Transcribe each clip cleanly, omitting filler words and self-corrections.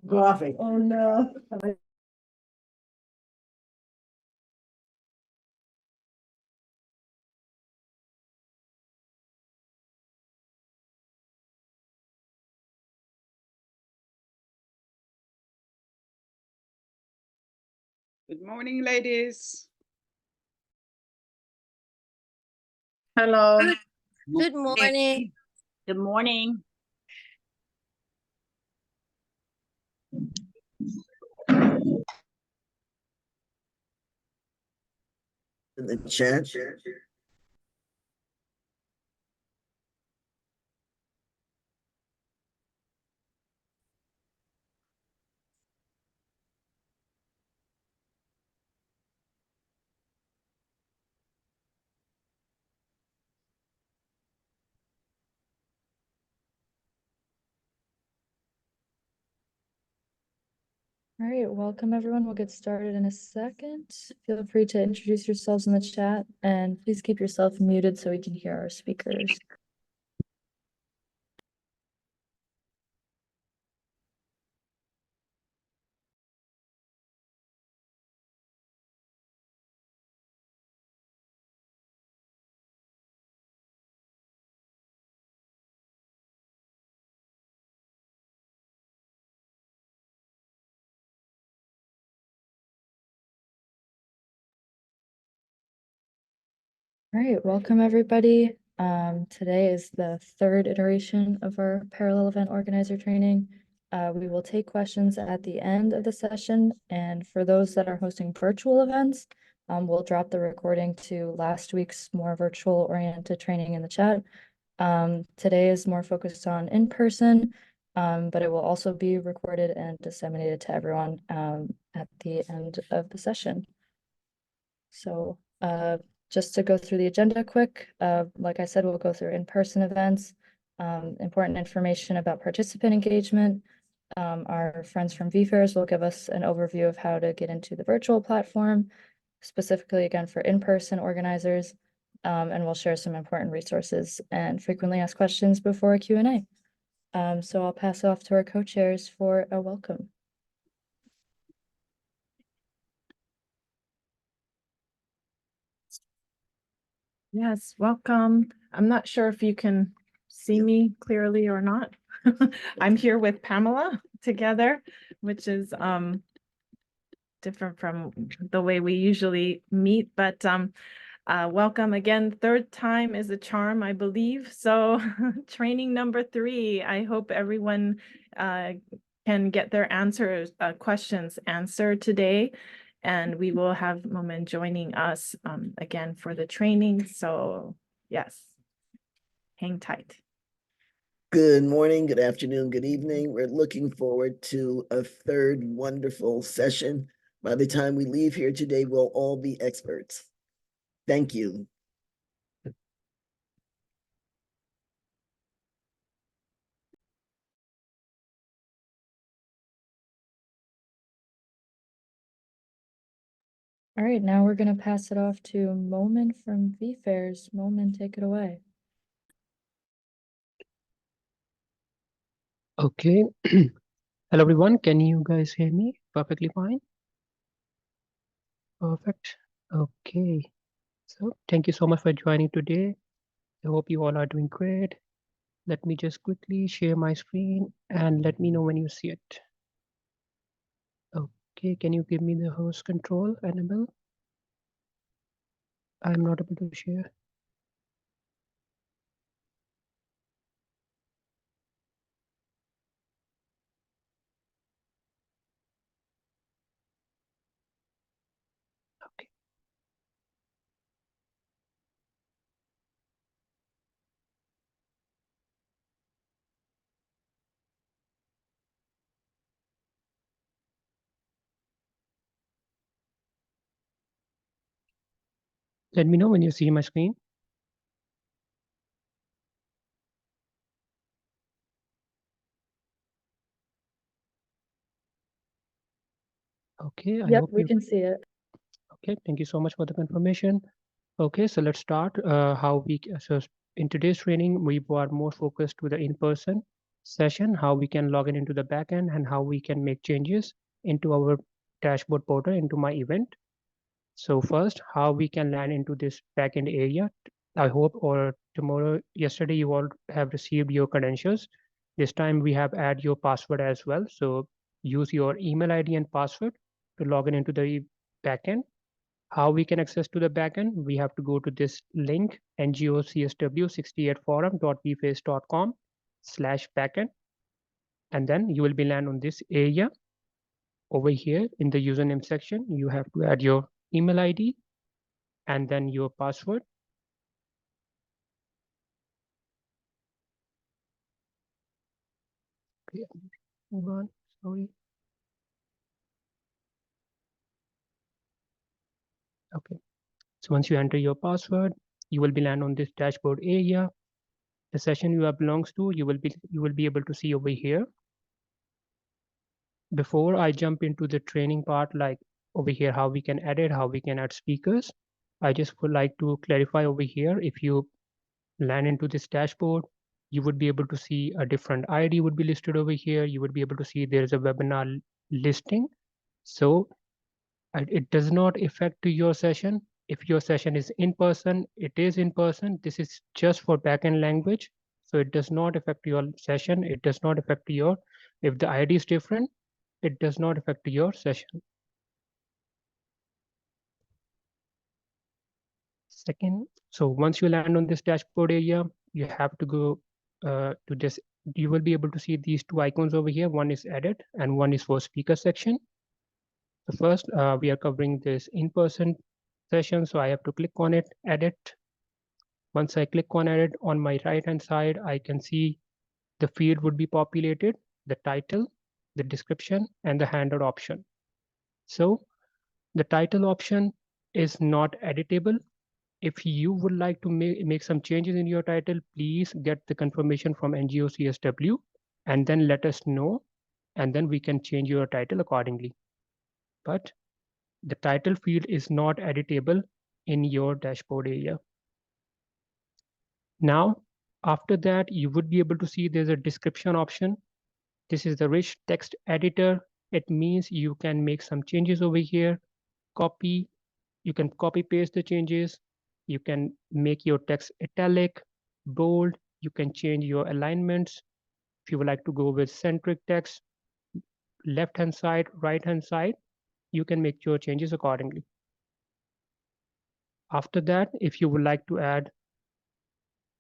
Coffee. Oh, no. Good morning, ladies. Hello. Good morning. Good morning. In the chat. All right, welcome everyone. We'll get started in a second. Feel free to introduce yourselves in the chat and please keep yourself muted so we can hear our speakers. All right, welcome everybody. Today is the third iteration of our parallel event organizer training. We will take questions at the end of the session, and for those that are hosting virtual events, we'll drop the recording to last week's more virtual oriented training in the chat. Today is more focused on in-person, but it will also be recorded and disseminated to everyone at the end of the session. So just to go through the agenda quick, like I said, we'll go through in-person events, important information about participant engagement. Our friends from VFairs will give us an overview of how to get into the virtual platform, specifically again for in-person organizers, and we'll share some important resources and frequently asked questions before a Q&A. So I'll pass off to our co-chairs for a welcome. Yes, welcome. I'm not sure if you can see me clearly or not. I'm here with Pamela together, which is different from the way we usually meet, but welcome again. Third time is a charm, I believe. So training number 3, I hope everyone can get their questions answered today. And we will have Momen joining us again for the training. So yes, hang tight. Good morning, good afternoon, good evening. We're looking forward to a third wonderful session. By the time we leave here today, we'll all be experts. Thank you. All right, now we're going to pass it off to Momen from VFairs. Momen, take it away. Okay. Hello, everyone. Can you guys hear me perfectly fine? Perfect. Okay. So thank you so much for joining today. I hope you all are doing great. Let me just quickly share my screen and let me know when you see it. Okay. Can you give me the host control, Annabelle? I'm not able to share. Okay. Let me know when you see my screen. Okay. Yep, we can see it. Okay. Thank you so much for the confirmation. Okay, so let's start. So in today's training, we are more focused to the in-person. session, how we can log in into the backend and how we can make changes into our dashboard portal, into my event. So first, how we can land into this backend area. I hope or yesterday you all have received your credentials. This time we have add your password as well. So use your email ID and password to log in into the backend. How we can access to the backend? We have to go to this link, NGO CSW68 forum.vface.com/backend. And then you will be land on this area. Over here in the username section, you have to add your email ID and then your password. Okay, hold on, sorry. Okay, so once you enter your password, you will be land on this dashboard area. The session you belongs to, you will be able to see over here. Before I jump into the training part, like over here, how we can edit, how we can add speakers, I just would like to clarify over here, if you land into this dashboard, you would be able to see a different ID would be listed over here. You would be able to see there's a webinar listing. So it does not affect to your session. If your session is in person, it is in person. This is just for backend language. So it does not affect your session. It does not affect your, if the ID is different, it does not affect your session. Second, so once you land on this dashboard area, you have to go to this. You will be able to see these two icons over here. One is edit and one is for speaker section. So first, we are covering this in-person session. So I have to click on it, edit. Once I click on edit, on my right-hand side, I can see the field would be populated, the title, the description, and the handout option. So the title option is not editable. If you would like to make some changes in your title, please get the confirmation from NGO CSW and then let us know, and then we can change your title accordingly. But the title field is not editable in your dashboard area. Now, after that, you would be able to see there's a description option. This is the rich text editor. It means you can make some changes over here, you can copy paste the changes. You can make your text italic, bold. You can change your alignments. If you would like to go with centric text, left-hand side, right-hand side, you can make your changes accordingly. After that, if you would like to add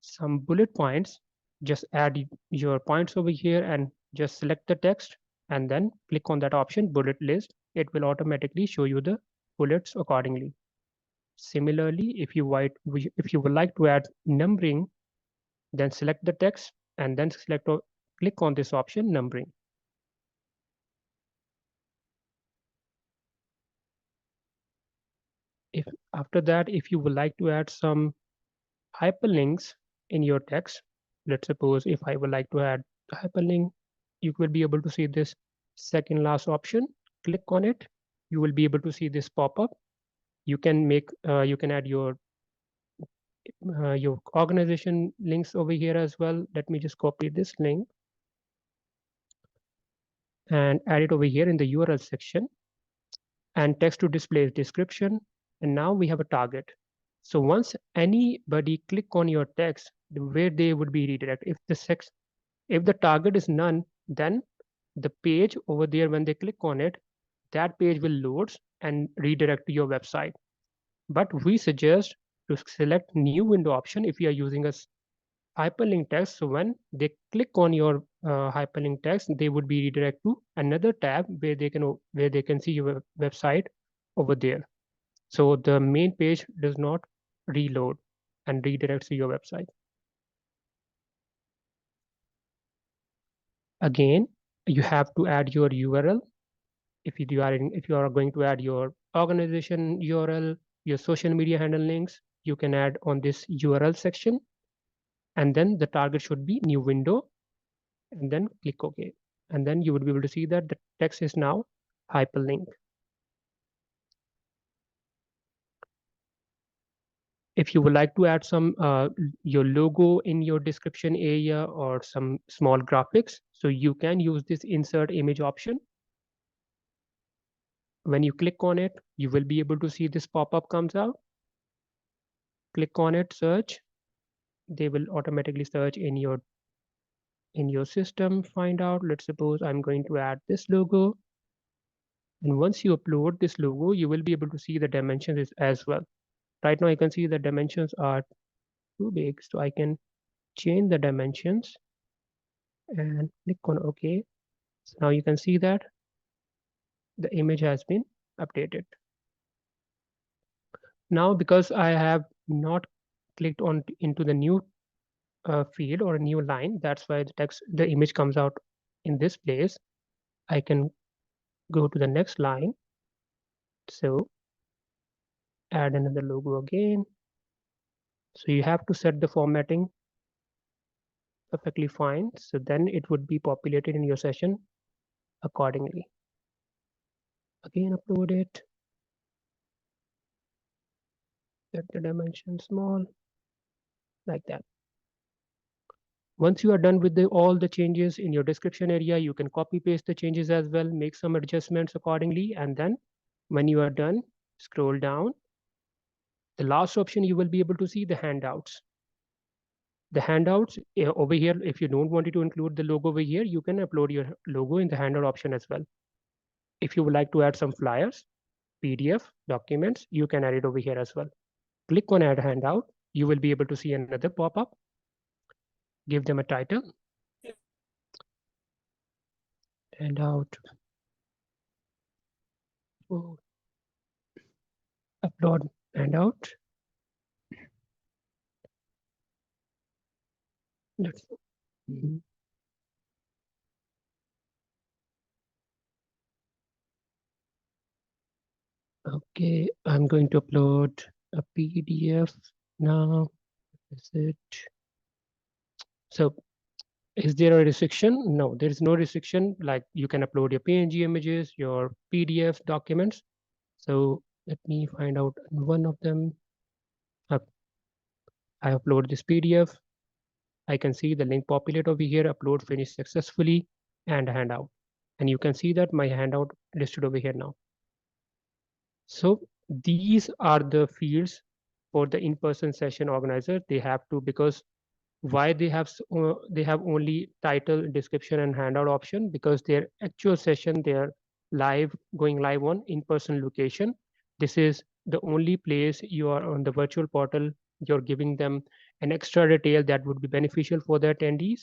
some bullet points, just add your points over here and just select the text and then click on that option, bullet list. It will automatically show you the bullets accordingly. Similarly, if you would like to add numbering, then select the text and then click on this option, numbering. After that, if you would like to add some hyperlinks in your text, let's suppose if I would like to add a hyperlink, you will be able to see this second last option. Click on it. You will be able to see this pop up. You can add your organization links over here as well. Let me just copy this link and add it over here in the URL section, and text to display description. And now we have a target. So once anybody click on your text, where they would be redirected. If the target is none, then the page over there, when they click on it, that page will load and redirect to your website. But we suggest to select new window option if you are using a hyperlink text. So when they click on your hyperlink text, they would be redirected to another tab where they can see your website over there. So the main page does not reload and redirects to your website. Again, you have to add your URL. If you are going to add your organization URL, your social media handle links, you can add on this URL section. And then the target should be new window, and then click OK. And then you would be able to see that the text is now hyperlinked. If you would like to add some your logo in your description area or some small graphics, so you can use this insert image option. When you click on it, you will be able to see this pop-up comes out. Click on it, search. They will automatically search in your system, find out. Let's suppose I'm going to add this logo. And once you upload this logo, you will be able to see the dimensions as well. Right now I can see the dimensions are too big, so I can change the dimensions and click on OK. So now you can see that the image has been updated. Now, because I have not clicked on into the new field or a new line, that's why the image comes out in this place. I can go to the next line. So add another logo again. So you have to set the formatting perfectly fine. So then it would be populated in your session accordingly. Again, upload it. Set the dimension small, like that. Once you are done with all the changes in your description area, you can copy paste the changes as well, make some adjustments accordingly. And then when you are done, scroll down. The last option, you will be able to see the handouts. The handouts over here, if you don't want to include the logo over here, you can upload your logo in the handout option as well. If you would like to add some flyers, PDF, documents, you can add it over here as well. Click on add handout. You will be able to see another pop-up. Give them a title. Handout. Oh. Upload handout. Let's. Okay, I'm going to upload a PDF now. Is it? So, is there a restriction? No, there is no restriction. Like you can upload your PNG images, your PDF documents. So let me find out one of them. I upload this PDF. I can see the link populate over here, upload finished successfully, and handout. And you can see that my handout listed over here now. So these are the fields for the in-person session organizer. They have to, because why they have only title, description, and handout option, because their actual session, they're going live on in-person location. This is the only place you are on the virtual portal. You're giving them an extra detail that would be beneficial for the attendees.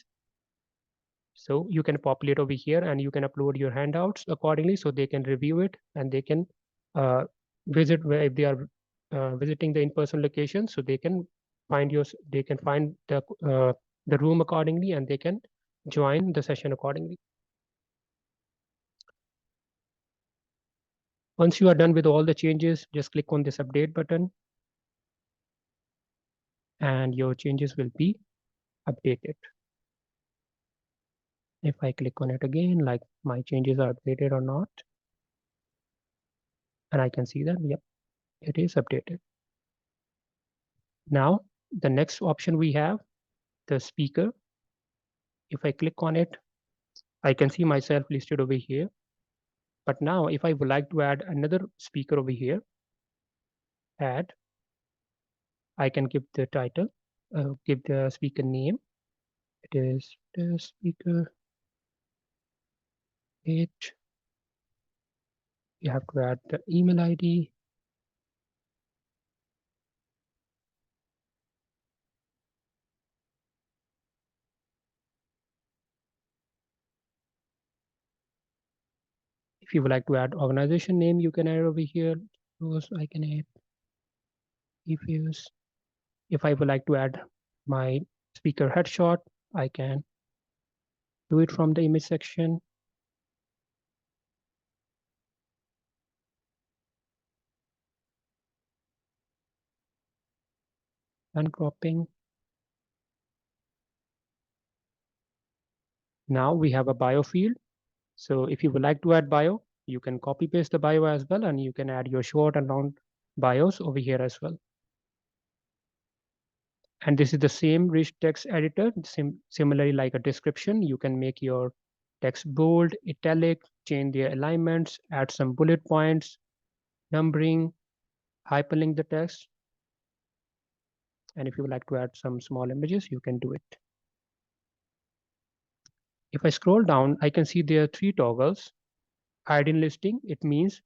So you can populate over here and you can upload your handouts accordingly so they can review it and they can visit if they are visiting the in-person location, so they can find the room accordingly and they can join the session accordingly. Once you are done with all the changes, just click on this update button and your changes will be updated. If I click on it again, like my changes are updated or not, and I can see that, yep, it is updated. Now, the next option we have, the speaker. If I click on it, I can see myself listed over here. But now if I would like to add another speaker over here, add, I can give the title, give the speaker name. It is the speaker 8. You have to add the email ID. If you would like to add organization name, you can add over here. Those I can add. If I would like to add my speaker headshot, I can do it from the image section. And cropping. Now we have a bio field. So if you would like to add bio, you can copy paste the bio as well, and you can add your short and long bios over here as well. And this is the same rich text editor. Similarly, like a description, you can make your text bold, italic, change their alignments, add some bullet points, numbering, hyperlink the text. And if you would like to add some small images, you can do it. If I scroll down, I can see there are 3 toggles. Hidden listing, it means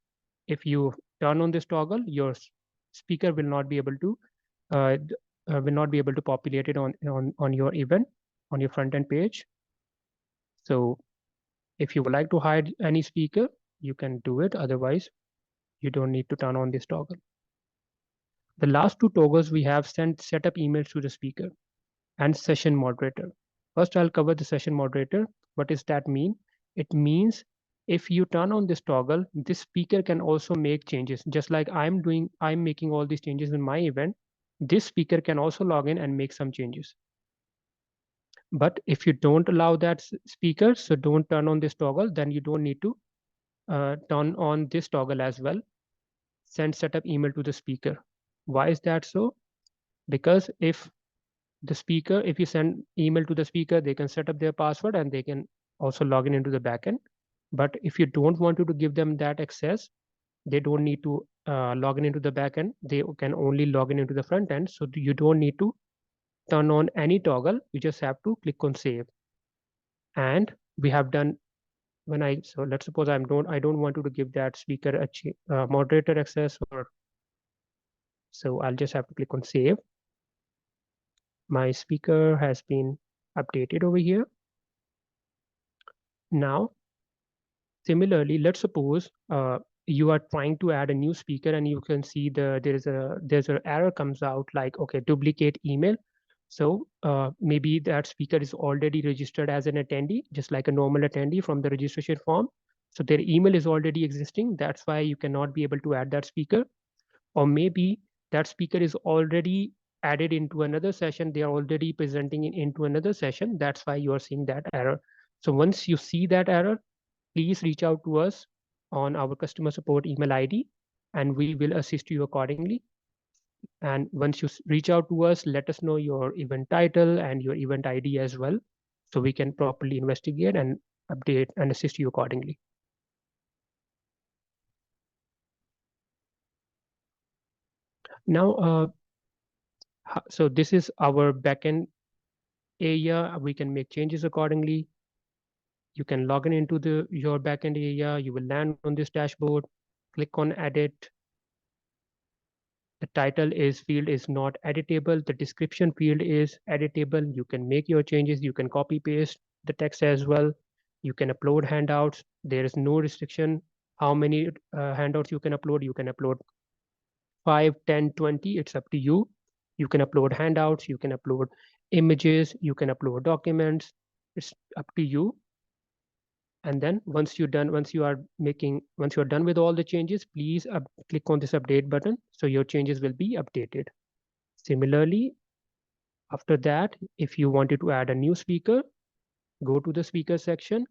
if you turn on this toggle, your speaker will not be able to populate it on your event, on your front end page. So if you would like to hide any speaker, you can do it. Otherwise, you don't need to turn on this toggle. The last 2 toggles we have set up emails to the speaker and session moderator. First, I'll cover the session moderator. What does that mean? It means if you turn on this toggle, this speaker can also make changes. Just like I'm making all these changes in my event, this speaker can also log in and make some changes. But if you don't allow that speaker, so don't turn on this toggle, then you don't need to turn on this toggle as well. Send setup email to the speaker. Why is that so? Because if you send email to the speaker, they can set up their password and they can also log in into the backend. But if you don't want to give them that access, they don't need to log in into the backend. They can only log in into the front end. So you don't need to turn on any toggle. You just have to click on save. And we have done so let's suppose I don't want to give that speaker a moderator access, so I'll just have to click on save. My speaker has been updated over here. Now, similarly, let's suppose you are trying to add a new speaker and you can see there's an error comes out like, okay, duplicate email. So maybe that speaker is already registered as an attendee, just like a normal attendee from the registration form. So their email is already existing. That's why you cannot be able to add that speaker. Or maybe that speaker is already added into another session. They are already presenting into another session. That's why you are seeing that error. So once you see that error, please reach out to us on our customer support email ID and we will assist you accordingly. And once you reach out to us, let us know your event title and your event ID as well, so we can properly investigate and update and assist you accordingly. Now, so this is our backend area. We can make changes accordingly. You can log in into your backend area. You will land on this dashboard, click on edit. The title field is not editable. The description field is editable. You can make your changes. You can copy paste the text as well. You can upload handouts. There is no restriction how many handouts you can upload. You can upload 5, 10, 20. It's up to you. You can upload handouts. You can upload images. You can upload documents. It's up to you. And then once you are done with all the changes, please click on this update button so your changes will be updated. Similarly, after that, if you wanted to add a new speaker, go to the speaker section,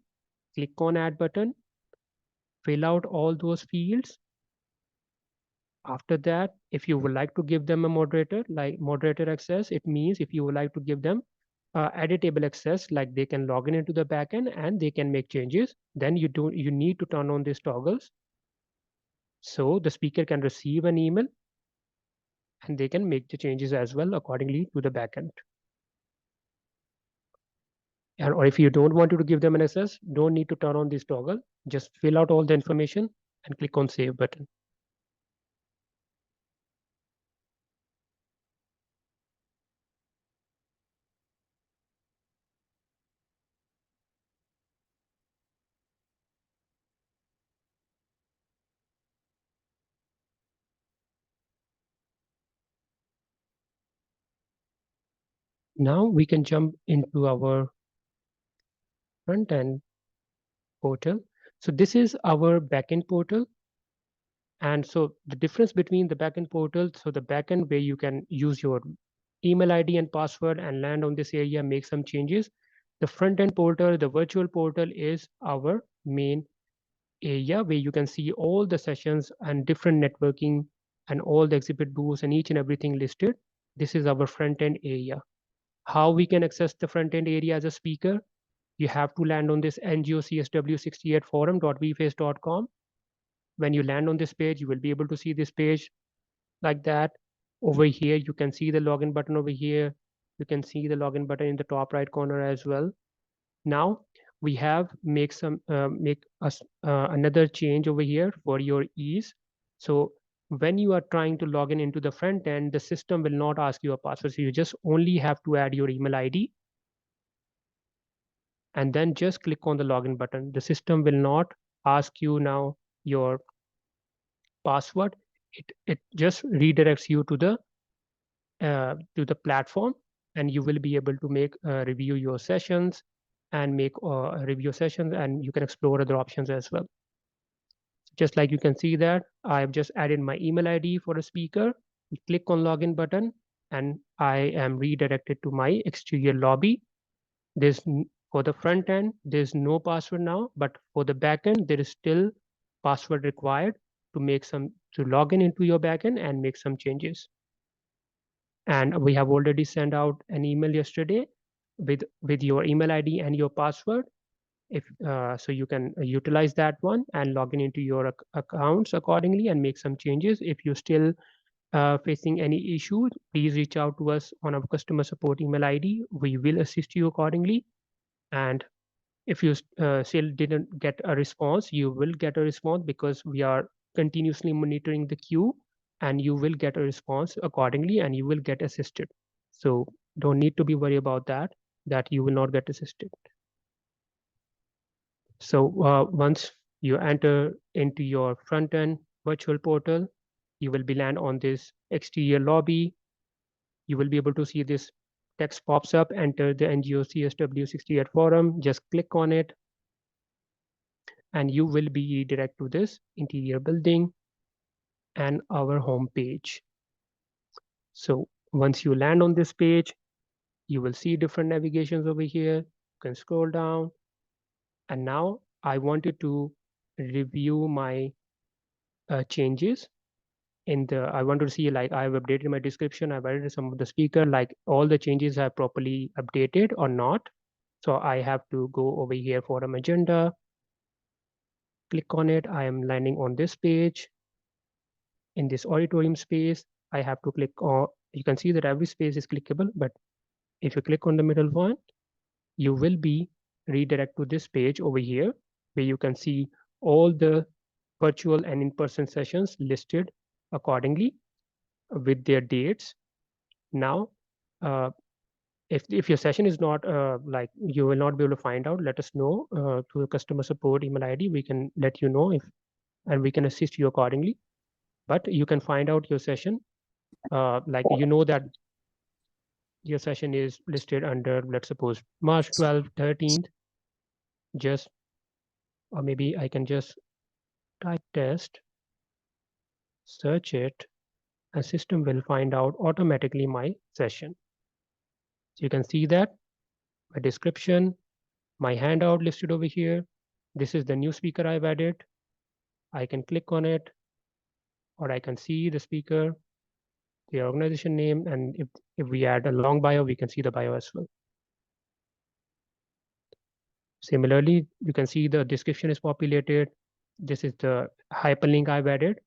click on add button, fill out all those fields. After that, if you would like to give them a moderator, like moderator access, it means if you would like to give them editable access, like they can log in into the backend and they can make changes, then you need to turn on these toggles. So the speaker can receive an email and they can make the changes as well accordingly to the backend. And or if you don't want to give them an access, don't need to turn on this toggle. Just fill out all the information and click on save button. Now we can jump into our front end portal. So this is our backend portal. And so the difference between the backend portal, so the backend where you can use your email ID and password and land on this area, make some changes. The front end portal, the virtual portal is our main area where you can see all the sessions and different networking and all the exhibit booths and each and everything listed. this is our front end area. How we can access the front end area as a speaker? You have to land on this NGO CSW68 Forum.vface.com. When you land on this page, you will be able to see this page like that. Over here, you can see the login button over here. You can see the login button in the top right corner as well. Now we have make another change over here for your ease. So when you are trying to log in into the front end, the system will not ask you a password. So you just only have to add your email ID and then just click on the login button. The system will not ask you now your password. It just redirects you to the platform, and you will be able to make review your sessions and make review sessions, and you can explore other options as well. Just like you can see that I've just added my email ID for a speaker. You click on login button and I am redirected to my exterior lobby. For the front end, there's no password now, but for the back end, there is still password required to log in into your backend and make some changes. And we have already sent out an email yesterday with your email ID and your password. So you can utilize that one and log in into your accounts accordingly and make some changes. If you're still facing any issues, please reach out to us on our customer support email ID. We will assist you accordingly. And if you still didn't get a response, you will get a response because we are continuously monitoring the queue, and you will get a response accordingly and you will get assisted. So don't need to be worried about that you will not get assisted. So once you enter into your front end virtual portal, you will be land on this exterior lobby. You will be able to see this text pops up, enter the NGO CSW68 forum, just click on it, and you will be redirected to this interior building and our home page. So once you land on this page, you will see different navigations over here. You can scroll down. And now I wanted to review my changes. I want to see, like, I've updated my description, I've added some of the speaker, like all the changes are properly updated or not. So I have to go over here for an agenda, click on it. I am landing on this page. In this auditorium space, I have to click on, you can see that every space is clickable, but if you click on the middle one, you will be redirected to this page over here, where you can see all the virtual and in-person sessions listed accordingly with their dates. Now, if your session is not like you will not be able to find out, let us know through the customer support email ID. We can let you know and we can assist you accordingly. But you can find out your session, like you know that your session is listed under, let's suppose, March 12th, 13th. Just, or maybe I can just type test, search it, and system will find out automatically my session. So you can see that my description, my handout listed over here. This is the new speaker I've added. I can click on it, or I can see the speaker, the organization name, and if we add a long bio, we can see the bio as well. Similarly, you can see the description is populated. This is the hyperlink I've added.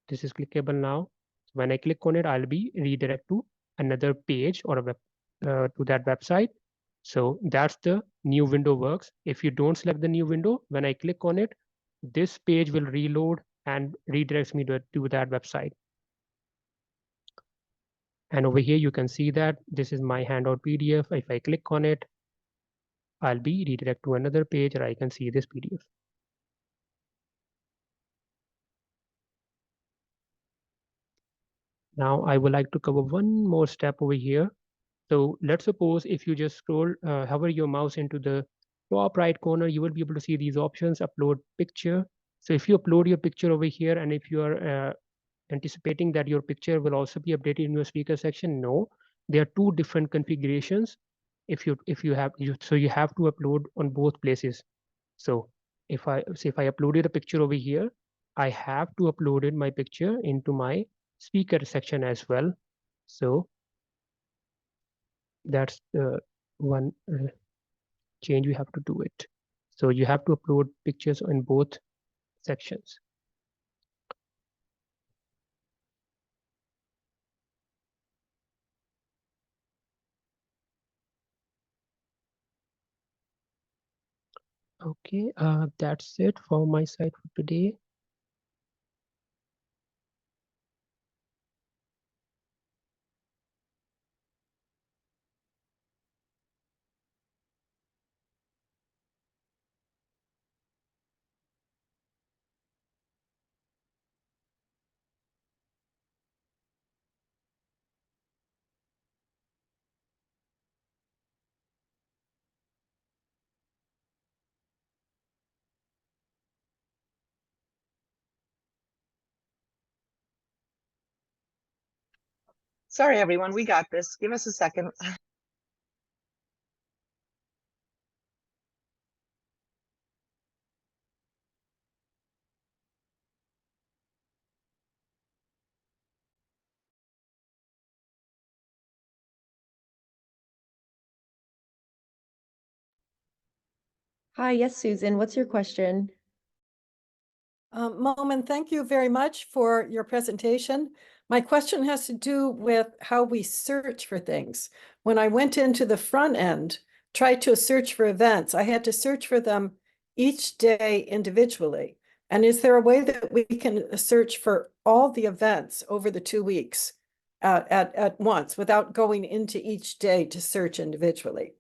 This is clickable now. When I click on it, I'll be redirected to another page or a web to that website. So that's the new window works. If you don't select the new window, when I click on it, this page will reload and redirects me to that website. And over here, you can see that this is my handout PDF. If I click on it, I'll be redirected to another page where I can see this PDF. Now I would like to cover one more step over here. So let's suppose if you just hover your mouse into the top right corner, you will be able to see these options, upload picture. So if you upload your picture over here, and if you are anticipating that your picture will also be updated in your speaker section, no, there are two different configurations. So you have to upload on both places. So if I uploaded a picture over here, I have to upload my picture into my speaker section as well. So That's the one change you have to do it. So you have to upload pictures in both sections. Okay, that's it for my side for today. Sorry, everyone, we got this. Give us a second. Hi, yes, Susan, what's your question? Momin, thank you very much for your presentation. My question has to do with how we search for things. When I went into the front end, tried to search for events, I had to search for them each day individually. And is there a way that we can search for all the events over the 2 weeks at once without going into each day to search individually?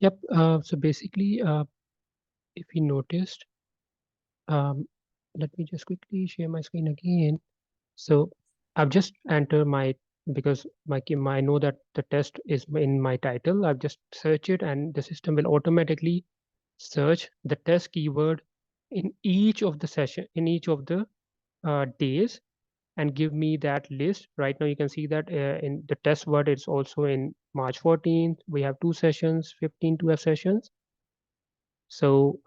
Yep. So basically, if you noticed, let me just quickly share my screen again. So I've just entered my, because I know that the test is in my title. I've just searched it, and the system will automatically search the test keyword in each of the session, in each of the days, and give me that list. Right now you can see that in the test word, it's also in March 14th. We have 2 sessions, 15 2F sessions. So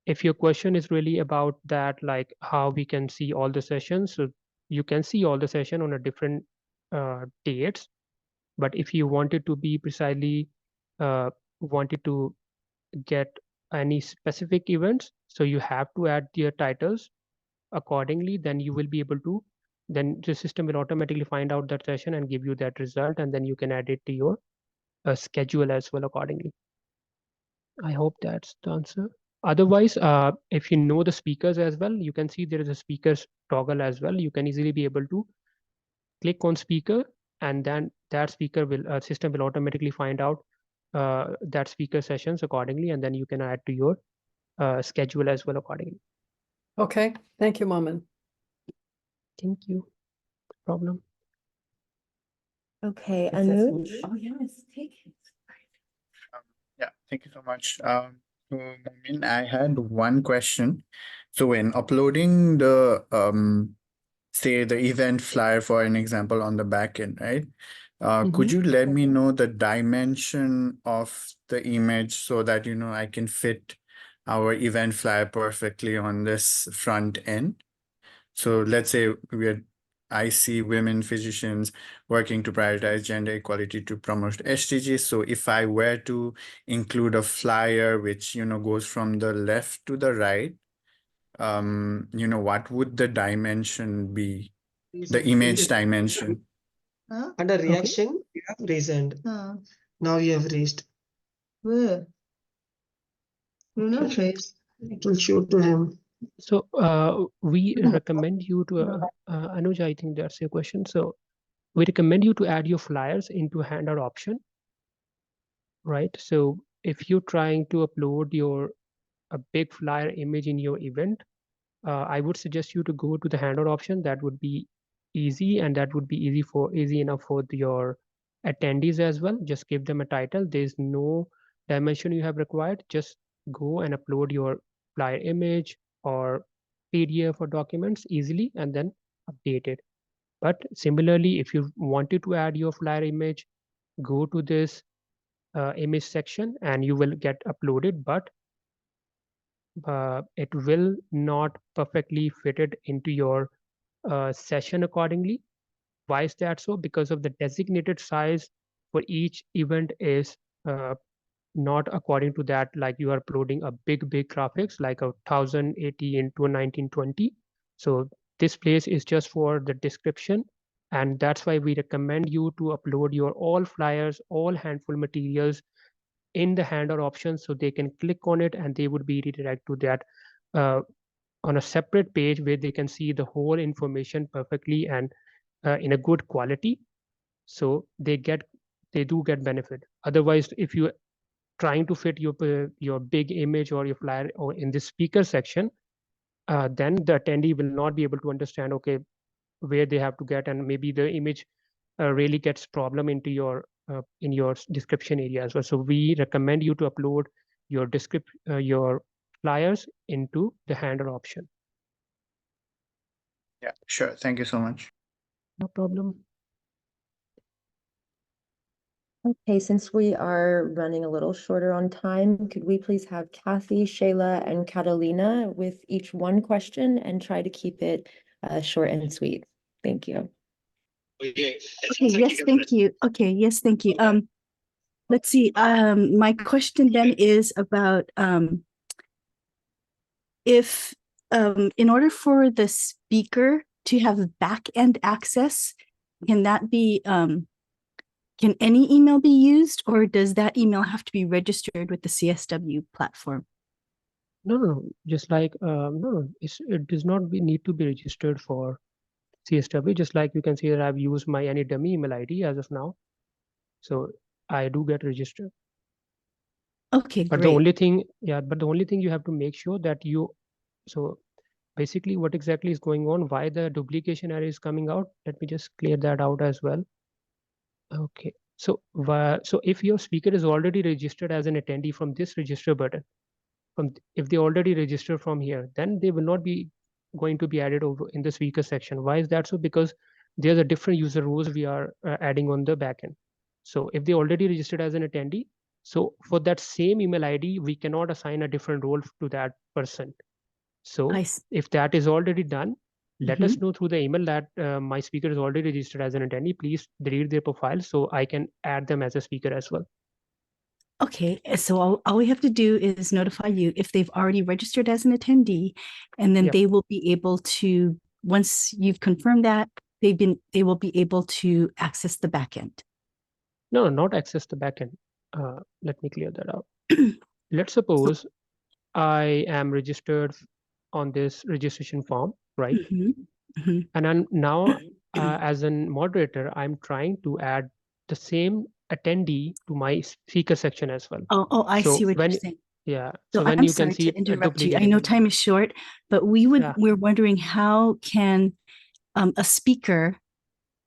if your question is really about that, like how we can see all the sessions, so you can see all the session on a different dates. But if you wanted to be precisely wanted to get any specific events, so you have to add your titles accordingly. Then you will be able to, then the system will automatically find out that session and give you that result, and then you can add it to your schedule as well accordingly. I hope that's the answer. Otherwise, if you know the speakers as well, you can see there is a speakers toggle as well. You can easily be able to click on speaker, and then that speaker will system will automatically find out that speaker sessions accordingly, and then you can add to your schedule as well accordingly. Okay, thank you, Momin. Thank you. No problem. Okay, Anuj? Oh, yes, take it. Yeah, thank you so much. So, Momin, I had one question. So when uploading the say the event flyer for an example on the back end, right? Could you let me know the dimension of the image so that I can fit our event flyer perfectly on this front end? So let's say I see women physicians working to prioritize gender equality to promote SDGs. So if I were to include a flyer which goes from the left to the right, what would the dimension be? The image dimension. Under reaction, you have resend. Now you have raised. Where? You not raised. It will show to him. So we recommend you to, Anuj, I think that's your question. So we recommend you to add your flyers into handout option, right? So if you're trying to upload a big flyer image in your event, I would suggest you to go to the handout option. That would be easy, and that would be easy enough for your attendees as well. Just give them a title. There's no dimension you have required. Just go and upload your flyer image or PDF or documents easily, and then update it. But similarly, if you wanted to add your flyer image, go to this image section and you will get uploaded, but it will not perfectly fitted into your session accordingly. Why is that so? Because of the designated size for each event is not according to that, like you are uploading a big graphics like a 1080 into a 1920. So this place is just for the description, and that's why we recommend you to upload your all flyers, all handful materials in the handout option, so they can click on it and they would be redirected to that on a separate page where they can see the whole information perfectly and in a good quality. So they do get benefit. Otherwise, if you trying to fit your big image or your flyer or in the speaker section, then the attendee will not be able to understand, okay, where they have to get, and maybe the image really gets problem into your in your description area as well. So we recommend you to upload your flyers into the handout option. Yeah, sure. Thank you so much. No problem. Okay, since we are running a little shorter on time, could we please have Kathy, Shayla, and Catalina with each one question and try to keep it short and sweet? Thank you. Okay, yes, thank you. Okay, yes, thank you. Let's see. My question then is about if in order for the speaker to have back-end access, can that be can any email be used, or does that email have to be registered with the CSW platform? No. Just like no, it does not need to be registered for CSW. Just like you can see that I've used my any dummy email ID as of now, so I do get registered. Okay, But great. the only thing, but the only thing you have to make sure that so basically what exactly is going on, why the duplication error is coming out. Let me just clear that out as well. Okay, so if your speaker is already registered as an attendee from this register button, if they already register from here, then they will not be going to be added over in the speaker section. Why is that so? Because there's a different user rules we are adding on the backend. So if they already registered as an attendee, so for that same email ID, we cannot assign a different role to that person. So if that is already done, let us know through the email that my speaker is already registered as an attendee. Please delete their profile so I can add them as a speaker as well. Okay, so all we have to do is notify you if they've already registered as an attendee, and then they will be able to, once you've confirmed that, they will be able to access the backend. No, not access the backend. Let me clear that out. Let's suppose I am registered on this registration form, right? And now as a moderator, I'm trying to add the same attendee to my speaker section as well. Oh, I see what you're saying. Yeah. So when I'm you can sorry see to interrupt you. I duplicated. know time is short, but we're wondering, how can a speaker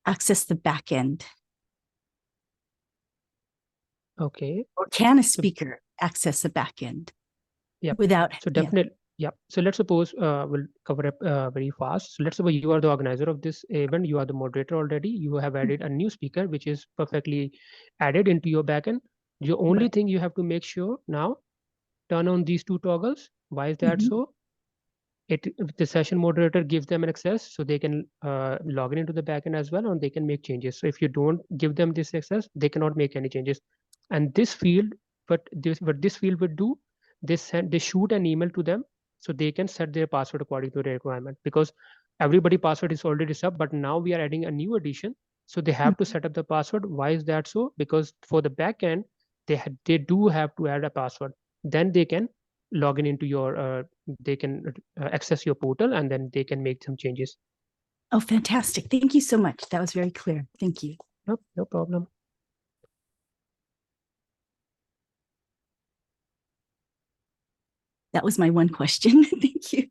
access the backend? Okay. Or can a speaker access the backend? Yeah. Without. So definitely. Yeah. So let's suppose we'll cover up very fast. So let's suppose you are the organizer of this event. You are the moderator already. You have added a new speaker, which is perfectly added into your backend. The only thing you have to make sure now, turn on these two toggles. Why is that so? The session moderator gives them an access, so they can log into the backend as well, and they can make changes. So if you don't give them this access, they cannot make any changes. And this field, what this field would do, they shoot an email to them, so they can set their password according to their requirement. Because everybody password is already set, but now we are adding a new addition, so they have to set up the password. Why is that so? Because for the backend, they do have to add a password. Then they can log into your they can access your portal, and then they can make some changes. Oh, fantastic. Thank you so much. That was very clear. Thank you. No problem. That was my one question. Thank you.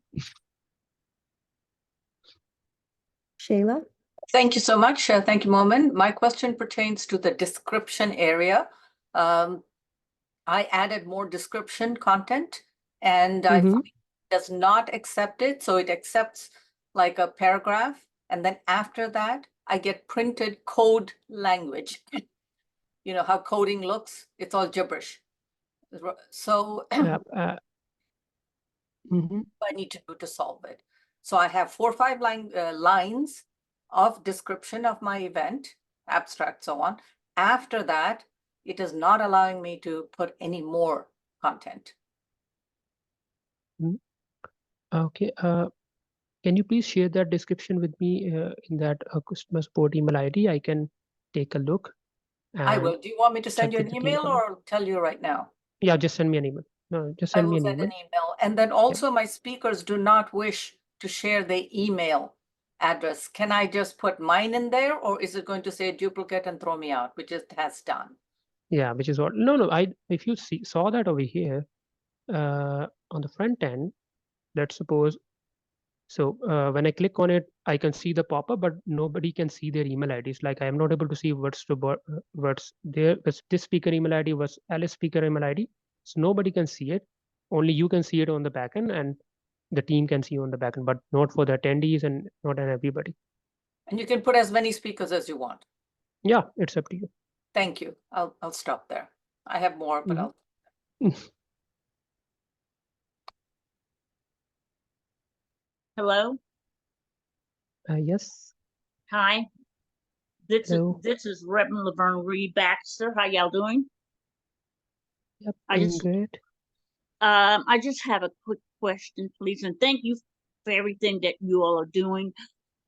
Shayla? Thank you so much. Thank you, Momin. My question pertains to the description area. I added more description content, and I find it does not accept it. So it accepts like a paragraph, and then after that, I get printed code language. You know how coding looks? It's all gibberish. So what I need to do to solve it. So I have 4 or 5 lines, of description of my event, abstract, so on. After that, it is not allowing me to put any more content. Okay. Can you please share that description with me in that customer support email ID? I can take a look. I will. Do you want me to send you check an with the team email comment. or tell you right now? Yeah, just send me an email. No, just I send me will an send email. an email. And then also my speakers do not wish to share their email address. Can I just put mine in there, or is it going to say duplicate and throw me out, which it has done? Yeah, which is what. No. If you saw that over here on the front end, let's suppose. So when I click on it, I can see the pop-up, but nobody can see their email IDs. Like I am not able to see what's there. This speaker email ID was Alice speaker email ID. So nobody can see it. Only you can see it on the backend, and the team can see on the backend, but not for the attendees and not on everybody. And you can put as many speakers as you want. Yeah, it's up to you. Thank you. I'll stop there. I have more, but I'll. Hello. Yes. Hi. This is Reverend Laverne Reed Baxter. How y'all doing? Yep, great. I just have a quick question, please, and thank you for everything that you all are doing.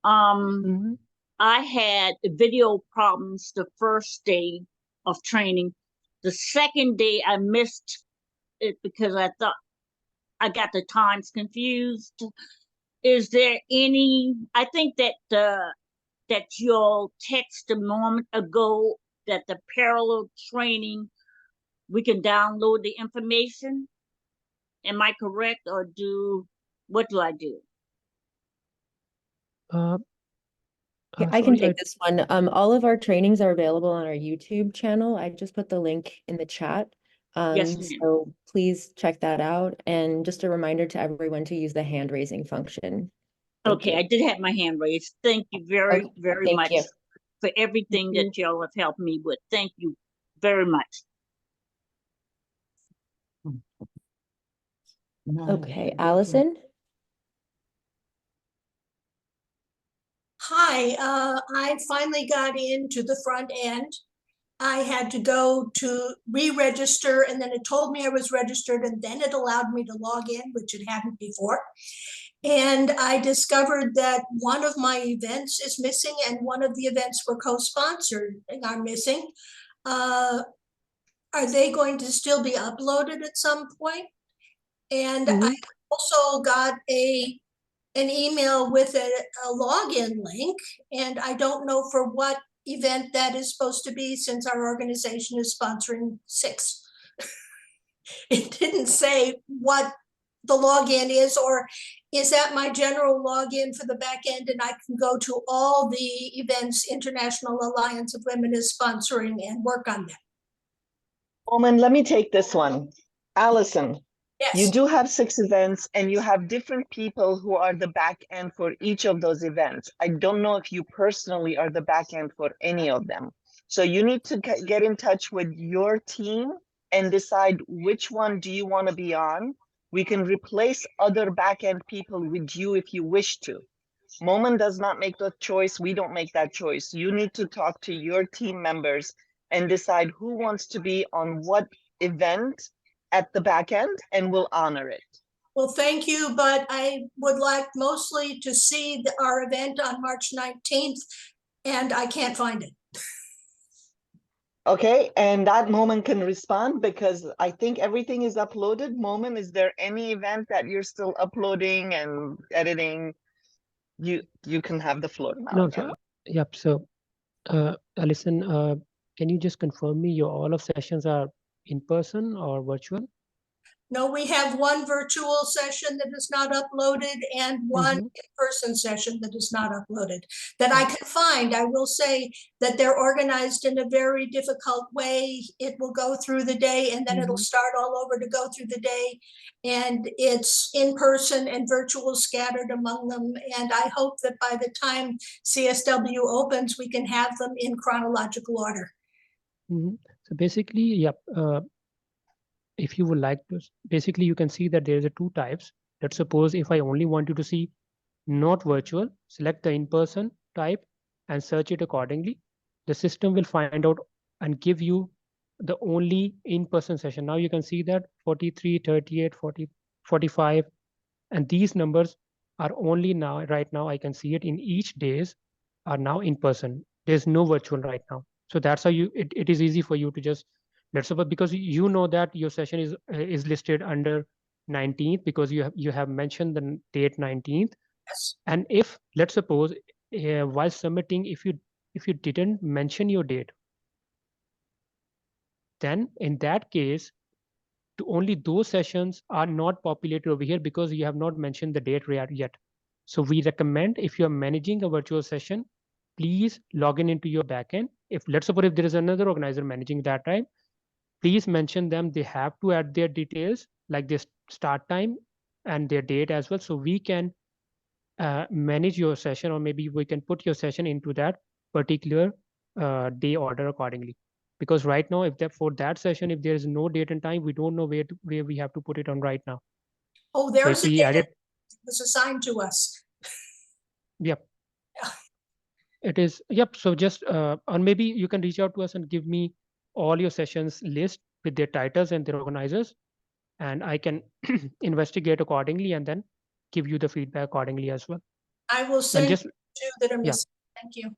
I had video problems the first day of training. The second day I missed it because I thought I got the times confused. Is there any? I think that that you'll text a moment ago that the parallel training, we can download the information. Am I correct, or what do I do? Yeah, I can take this one. All of our trainings are available on our YouTube channel. I just put the link in the chat. Yes, ma'am. So please check that out. And just a reminder to everyone to use the hand raising function. Okay, I did have my hand raised. Thank you very much you. for everything that y'all have helped me with. Thank you very much. Okay, Allison. Hi, I finally got into the front end. I had to go to re-register, and then it told me I was registered, and then it allowed me to log in, which it hadn't before. And I discovered that one of my events is missing, and one of the events we're co-sponsored are missing. Are they going to still be uploaded at some point? And I also got an email with a login link, and I don't know for what event that is supposed to be, since our organization is sponsoring 6. It didn't say what the login is, or is that my general login for the back end and I can go to all the events International Alliance of Women is sponsoring and work on them? Woman, let me take this one. Allison. Yes. You do have 6 events and you have different people who are the back end for each of those events. I don't know if you personally are the back end for any of them. So you need to get in touch with your team and decide which one do you want to be on. We can replace other back end people with you if you wish to. Moment does not make the choice. We don't make that choice. You need to talk to your team members and decide who wants to be on what event at the back end, and we'll honor it. Well, thank you, but I would like mostly to see our event on March 19th, and I can't find it. Okay, and that Moment can respond because I think everything is uploaded. Moment, is there any event that you're still uploading and editing? You can have the floor now. No, so, yep. So, Alison, can you just confirm me your all of sessions are in person or virtual? No, we have one virtual session that is not uploaded and one in-person session that is not uploaded that I can find. I will say that they're organized in a very difficult way. It will go through the day and then it'll start all over to go through the day. And it's in person and virtual scattered among them. And I hope that by the time CSW opens, we can have them in chronological order. So basically, yep. If you would like to, basically you can see that there is 2 types. Let's suppose if I only want you to see not virtual, select the in-person type and search it accordingly, the system will find out and give you the only in-person session. Now you can see that 43, 38, 40, 45, and these numbers are only now, right now I can see it in each days are now in person. There's no virtual right now. So that's how it is easy for you to just, let's suppose, because you know that your session is listed under 19th because you have mentioned the date 19th. Yes. And if, let's suppose, while submitting, if you didn't mention your date, then in that case, only those sessions are not populated over here because you have not mentioned the date yet. So we recommend, if you're managing a virtual session, please log into your backend. If, let's suppose, if there is another organizer managing that time, please mention them. They have to add their details like this start time and their date as well. So we can manage your session, or maybe we can put your session into that particular day order accordingly. Because right now, if that for that session, if there is no date and time, we don't know where we have to put it on right now. Oh, So there's if a we date add it, was assigned to us. yep. It is, yep. So just, or maybe you can reach out to us and give me all your sessions list with their titles and their organizers, and I can investigate accordingly and then give you the feedback accordingly as well. I will And send just, you two that are yeah. missing. Thank you.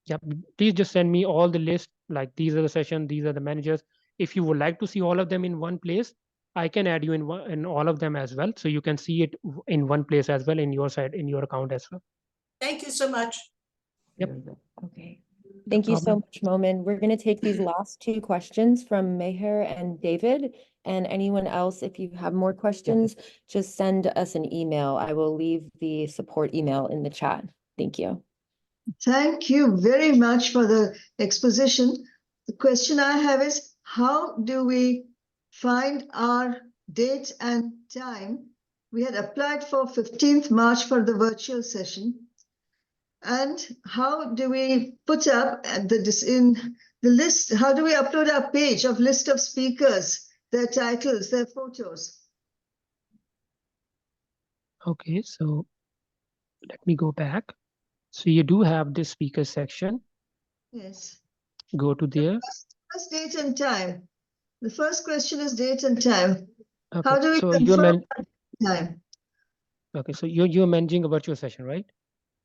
Yeah, please just send me all the list, like these are the sessions, these are the managers. If you would like to see all of them in one place, I can add you in all of them as well. So you can see it in one place as well in your side, in your account as well. Thank you so much. Yep. Okay. Thank you so problem. much, Momin. We're going to take these last two questions from Meher and David. And anyone else, if you have more questions, just send us an email. I will leave the support email in the chat. Thank you. Thank you very much for the exposition. The question I have is, how do we find our date and time? We had applied for 15th March for the virtual session. And how do we put up in the list, how do we upload our page of list of speakers, their titles, their photos? Okay, so let me go back. So you do have this speaker section. Yes. Go to there. First date and time. The first question is date and time. Okay, How do we so confirm time? Okay, so you're managing a virtual session, right?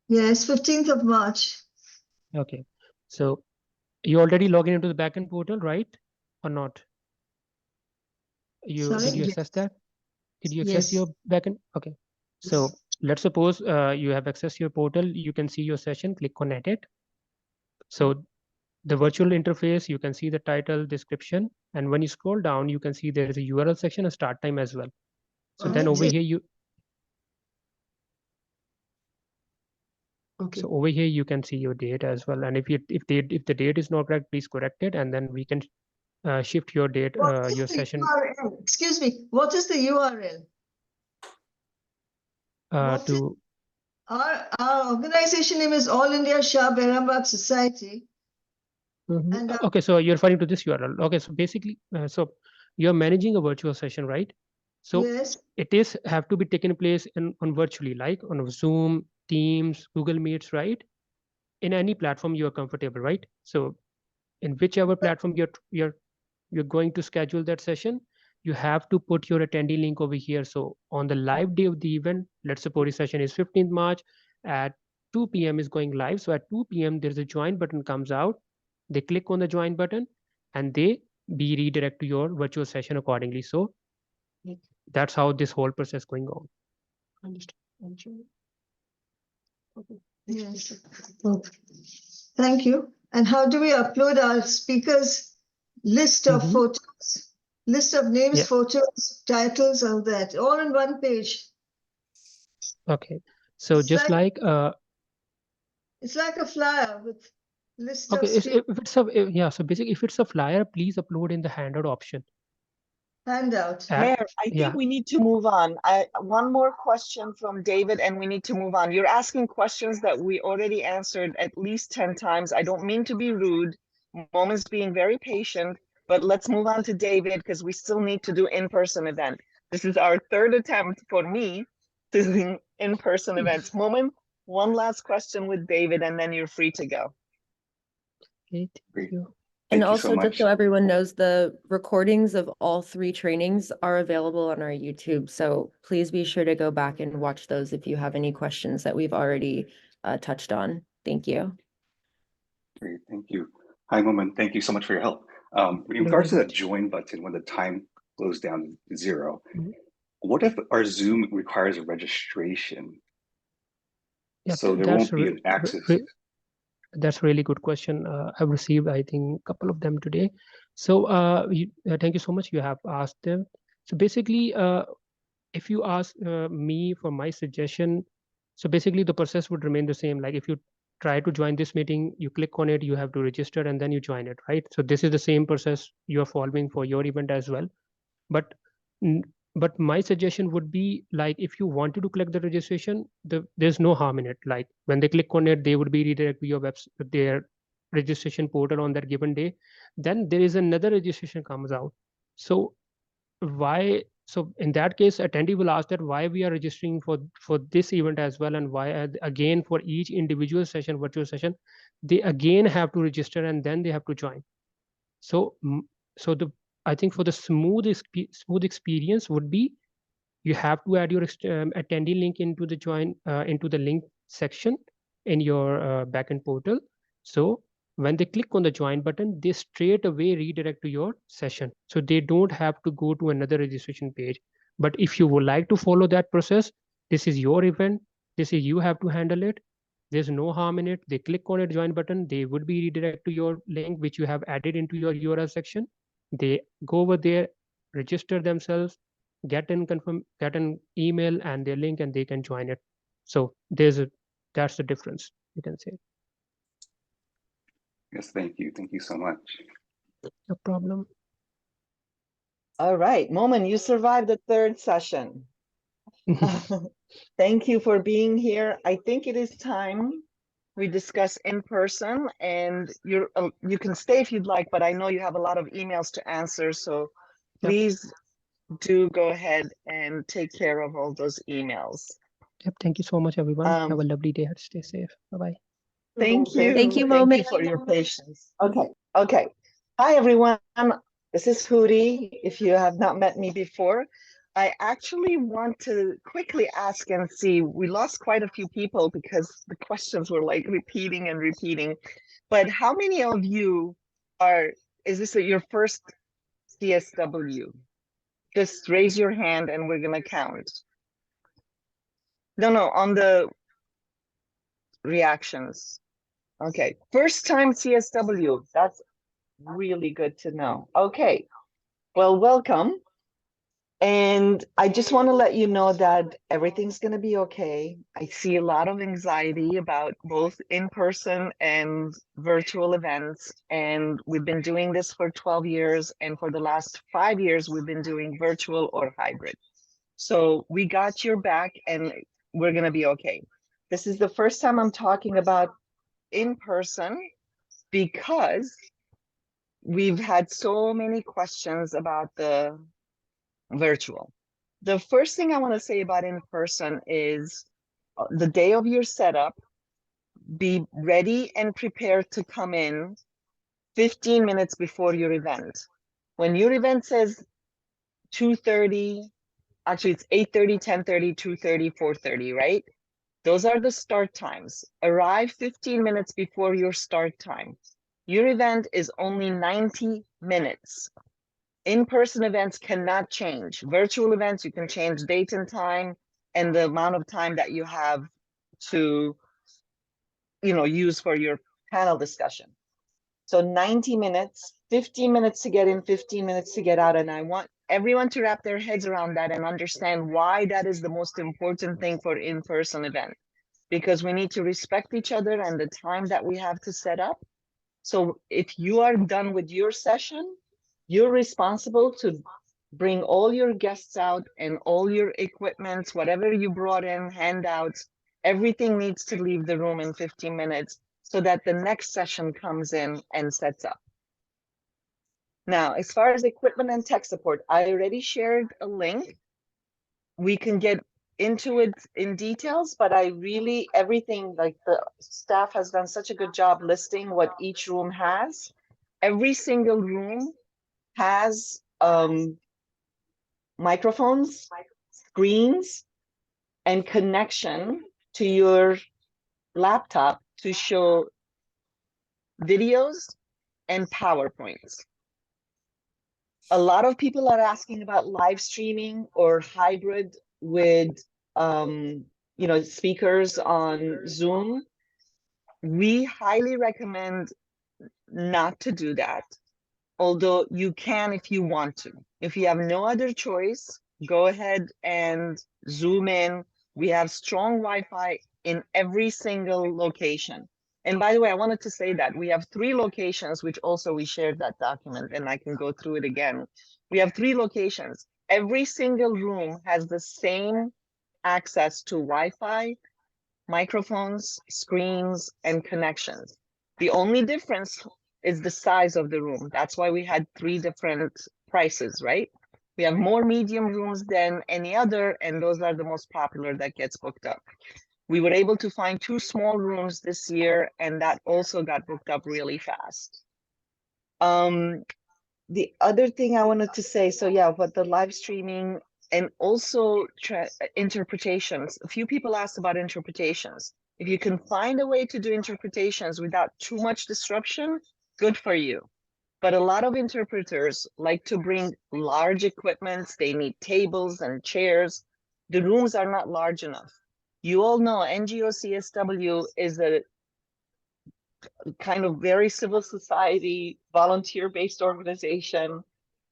Yes, 15th of March. Okay, so you already logged into the backend portal, right? Or not? Did you access that? Did you access Yes. your backend? Okay. So let's suppose you have accessed your portal, you can see your session, click on edit. So the virtual interface, you can see the title, description, and when you scroll down, you can see there is a URL section, a start time as well. So then over here, so over here you can see your date as well. And if the date is not correct, please correct it, and then we can shift your date, your session. URL? Excuse me, what is the URL? To Our organization name is All India Shah Berambad Society. And okay, so you're referring to this URL. Okay, so basically, so you're managing a virtual session, right? So yes, it is have to be taken place on virtually, like on Zoom, Teams, Google Meets, right? In any platform you are comfortable, right? So in whichever platform you're going to schedule that session, you have to put your attendee link over here. So on the live day of the event, let's suppose the session is 15th March at 2 p.m. is going live. So at 2 p.m. there's a join button comes out. They click on the join button and they be redirect to your virtual session accordingly. So that's how this whole process going on. yes. Okay. Thank you. And how do we upload our speakers list of photos, list of names, photos, titles, all that, all in one page? Okay, so It's just like it's like a flyer with list okay, of speakers. if it's a yeah, so basically if it's a flyer, please upload in the handout option. Handout. Mayor, I think we need to move on. One more question from David and we need to move on. You're asking questions that we already answered at least 10 times. I don't mean to be rude. Moment's being very patient, but let's move on to David because we still need to do in-person event. This is our third attempt for me to do in-person events. Moment, one last question with David, and then you're free to go. Okay, thank you. And Thank you so also, just much. so everyone knows, the recordings of all 3 trainings are available on our YouTube. So please be sure to go back and watch those if you have any questions that we've already touched on. Thank you. Great, thank you. Hi, Momin. Thank you so much for your help. In regards to the join button, when the time goes down to 0, what if our Zoom requires a registration? Yeah, So there won't be an access. That's a really good question. I've received, I think, a couple of them today. So thank you so much. You have asked them. So basically, if you ask me for my suggestion, so basically the process would remain the same. Like if you try to join this meeting, you click on it, you have to register, and then you join it, right? So this is the same process you are following for your event as well. But but my suggestion would be, like, if you wanted to click the registration, there's no harm in it. Like when they click on it, they would be redirected to your their registration portal on that given day. Then there is another registration comes out. So why? So in that case, attendee will ask that why we are registering for this event as well, and why again for each individual session, virtual session, they again have to register and then they have to join. So I think for the smooth experience would be, you have to add your attendee link into the into the link section in your backend portal. So when they click on the join button, they straight away redirect to your session. So they don't have to go to another registration page. But if you would like to follow that process, this is your event. This is you have to handle it. There's no harm in it. They click on a join button, they would be redirected to your link, which you have added into your URL section. They go over there, register themselves, get an email and their link, and they can join it. So that's the difference, you can say. Yes, thank you. Thank you so much. No problem. All right, Momin, you survived the 3rd session. Thank you for being here. I think it is time we discuss in person, and you can stay if you'd like, but I know you have a lot of emails to answer, so please do go ahead and take care of all those emails. Yep, thank you so much, everyone. Have a lovely day. Stay safe. Bye-bye. Thank you. Thank you, Thank Momin. you for your patience. Okay. Hi, everyone. This is Hootie. If you have not met me before, I actually want to quickly ask and see, we lost quite a few people because the questions were like repeating and repeating, but how many of you is this your first CSW? Just raise your hand and we're gonna count. No, on the reactions. Okay, first time CSW, that's really good to know. Okay, well, welcome. And I just want to let you know that everything's going to be okay. I see a lot of anxiety about both in-person and virtual events. And we've been doing this for 12 years. And for the last 5 years, we've been doing virtual or hybrid. So we got your back and we're going to be okay. This is the first time I'm talking about in-person because we've had so many questions about the virtual. The first thing I want to say about in-person is the day of your setup, be ready and prepared to come in 15 minutes before your event. When your event says 2:30, actually it's 8:30, 10:30, 2:30, 4:30, right? Those are the start times. Arrive 15 minutes before your start time. Your event is only 90 minutes. In-person events cannot change. Virtual events, you can change date and time and the amount of time that you have to, use for your panel discussion. So 90 minutes, 15 minutes to get in, 15 minutes to get out. And I want everyone to wrap their heads around that and understand why that is the most important thing for in-person event. Because we need to respect each other and the time that we have to set up. So if you are done with your session, you're responsible to bring all your guests out and all your equipment, whatever you brought in, handouts, everything needs to leave the room in 15 minutes so that the next session comes in and sets up. Now, as far as equipment and tech support, I already shared a link. We can get into it in details, but I really, everything, like the staff has done such a good job listing what each room has. Every single room has microphones, screens, and connection to your laptop to show videos and PowerPoints. A lot of people are asking about live streaming or hybrid with speakers on Zoom. We highly recommend not to do that, although you can if you want to. If you have no other choice, go ahead and Zoom in. We have strong Wi-Fi in every single location. And by the way, I wanted to say that we have 3 locations, which also we shared that document, and I can go through it again. We have 3 locations. Every single room has the same access to Wi-Fi, microphones, screens, and connections. The only difference is the size of the room. That's why we had 3 different prices, right? We have more medium rooms than any other, and those are the most popular that gets booked up. We were able to find 2 small rooms this year, and that also got booked up really fast. The other thing I wanted to say, so yeah, but the live streaming and also interpretations. A few people asked about interpretations. If you can find a way to do interpretations without too much disruption, good for you. But a lot of interpreters like to bring large equipments. They need tables and chairs. The rooms are not large enough. You all know NGO CSW is a kind of very civil society, volunteer-based organization.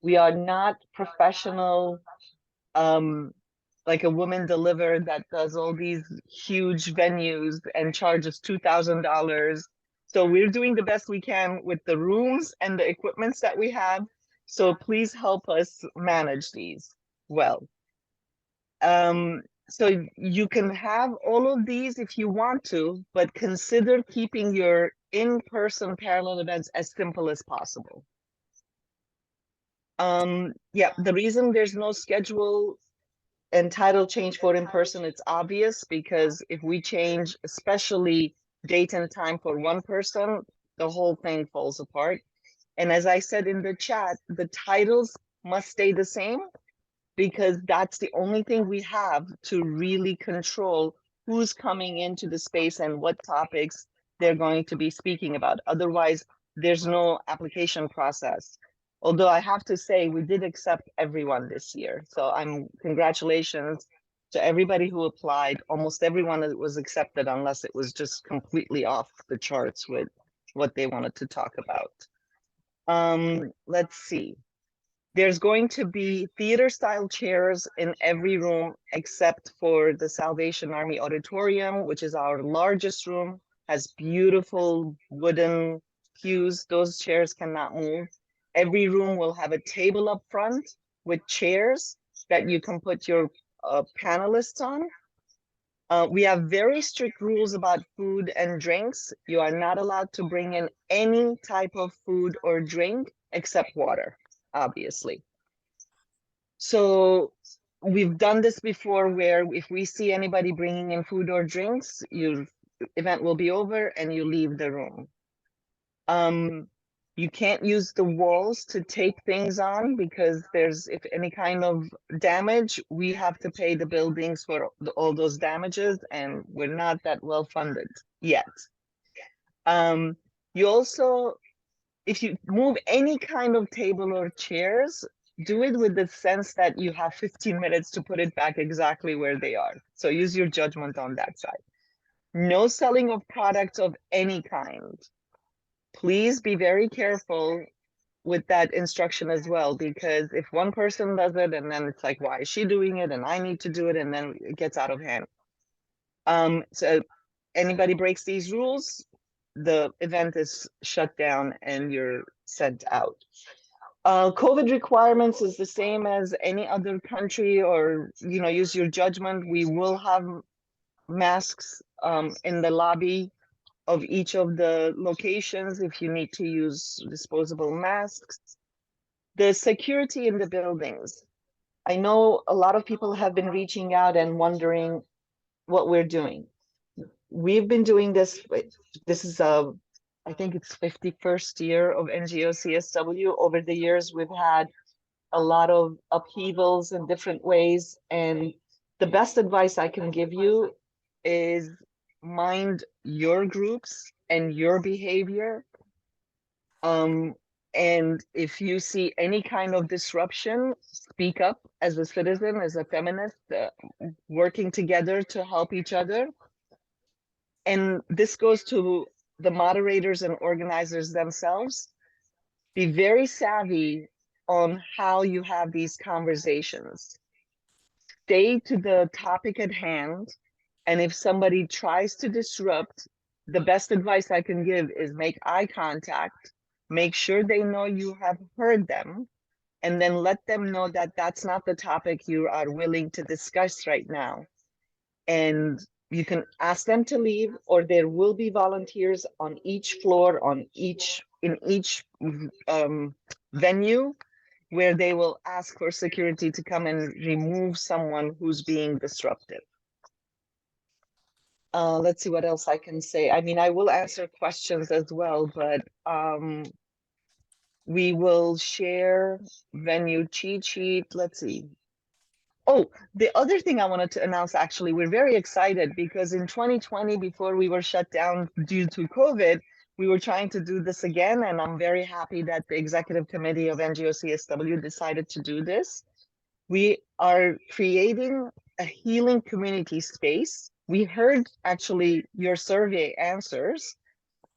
We are not professional, like a Woman Delivered that does all these huge venues and charges $2,000. So we're doing the best we can with the rooms and the equipments that we have. So please help us manage these well. So you can have all of these if you want to, but consider keeping your in-person parallel events as simple as possible. Yeah, the reason there's no schedule and title change for in-person, it's obvious, because if we change, especially date and time for one person, the whole thing falls apart. And as I said in the chat, the titles must stay the same, because that's the only thing we have to really control who's coming into the space and what topics they're going to be speaking about. Otherwise, there's no application process. Although I have to say, we did accept everyone this year. So congratulations to everybody who applied. Almost everyone that was accepted, unless it was just completely off the charts with what they wanted to talk about. Let's see. There's going to be theater-style chairs in every room except for the Salvation Army Auditorium, which is our largest room, has beautiful wooden pews. Those chairs cannot move. Every room will have a table up front with chairs that you can put your panelists on. We have very strict rules about food and drinks. You are not allowed to bring in any type of food or drink except water, obviously. So we've done this before, where if we see anybody bringing in food or drinks, your event will be over and you leave the room. You can't use the walls to tape things on, because if any kind of damage, we have to pay the buildings for all those damages, and we're not that well funded yet. You also, if you move any kind of table or chairs, do it with the sense that you have 15 minutes to put it back exactly where they are. So use your judgment on that side. No selling of products of any kind. Please be very careful with that instruction as well, because if one person does it and then it's like, why is she doing it and I need to do it, and then it gets out of hand. So anybody breaks these rules, the event is shut down and you're sent out. COVID requirements is the same as any other country, or use your judgment. We will have masks in the lobby of each of the locations if you need to use disposable masks. The security in the buildings. I know a lot of people have been reaching out and wondering what we're doing. We've been doing this. This is I think it's 51st year of NGO CSW. Over the years, we've had a lot of upheavals in different ways. And the best advice I can give you is mind your groups and your behavior. And if you see any kind of disruption, speak up as a citizen, as a feminist, working together to help each other. And this goes to the moderators and organizers themselves. Be very savvy on how you have these conversations. Stay to the topic at hand. And if somebody tries to disrupt, the best advice I can give is make eye contact, make sure they know you have heard them, and then let them know that that's not the topic you are willing to discuss right now. And you can ask them to leave, or there will be volunteers on each floor, in each venue, where they will ask for security to come and remove someone who's being disruptive. Let's see what else I can say. I mean, I will answer questions as well, but we will share venue cheat sheet. Let's see. Oh, the other thing I wanted to announce, actually, we're very excited because in 2020, before we were shut down due to COVID, we were trying to do this again. And I'm very happy that the executive committee of NGO CSW decided to do this. We are creating a healing community space. We heard actually your survey answers,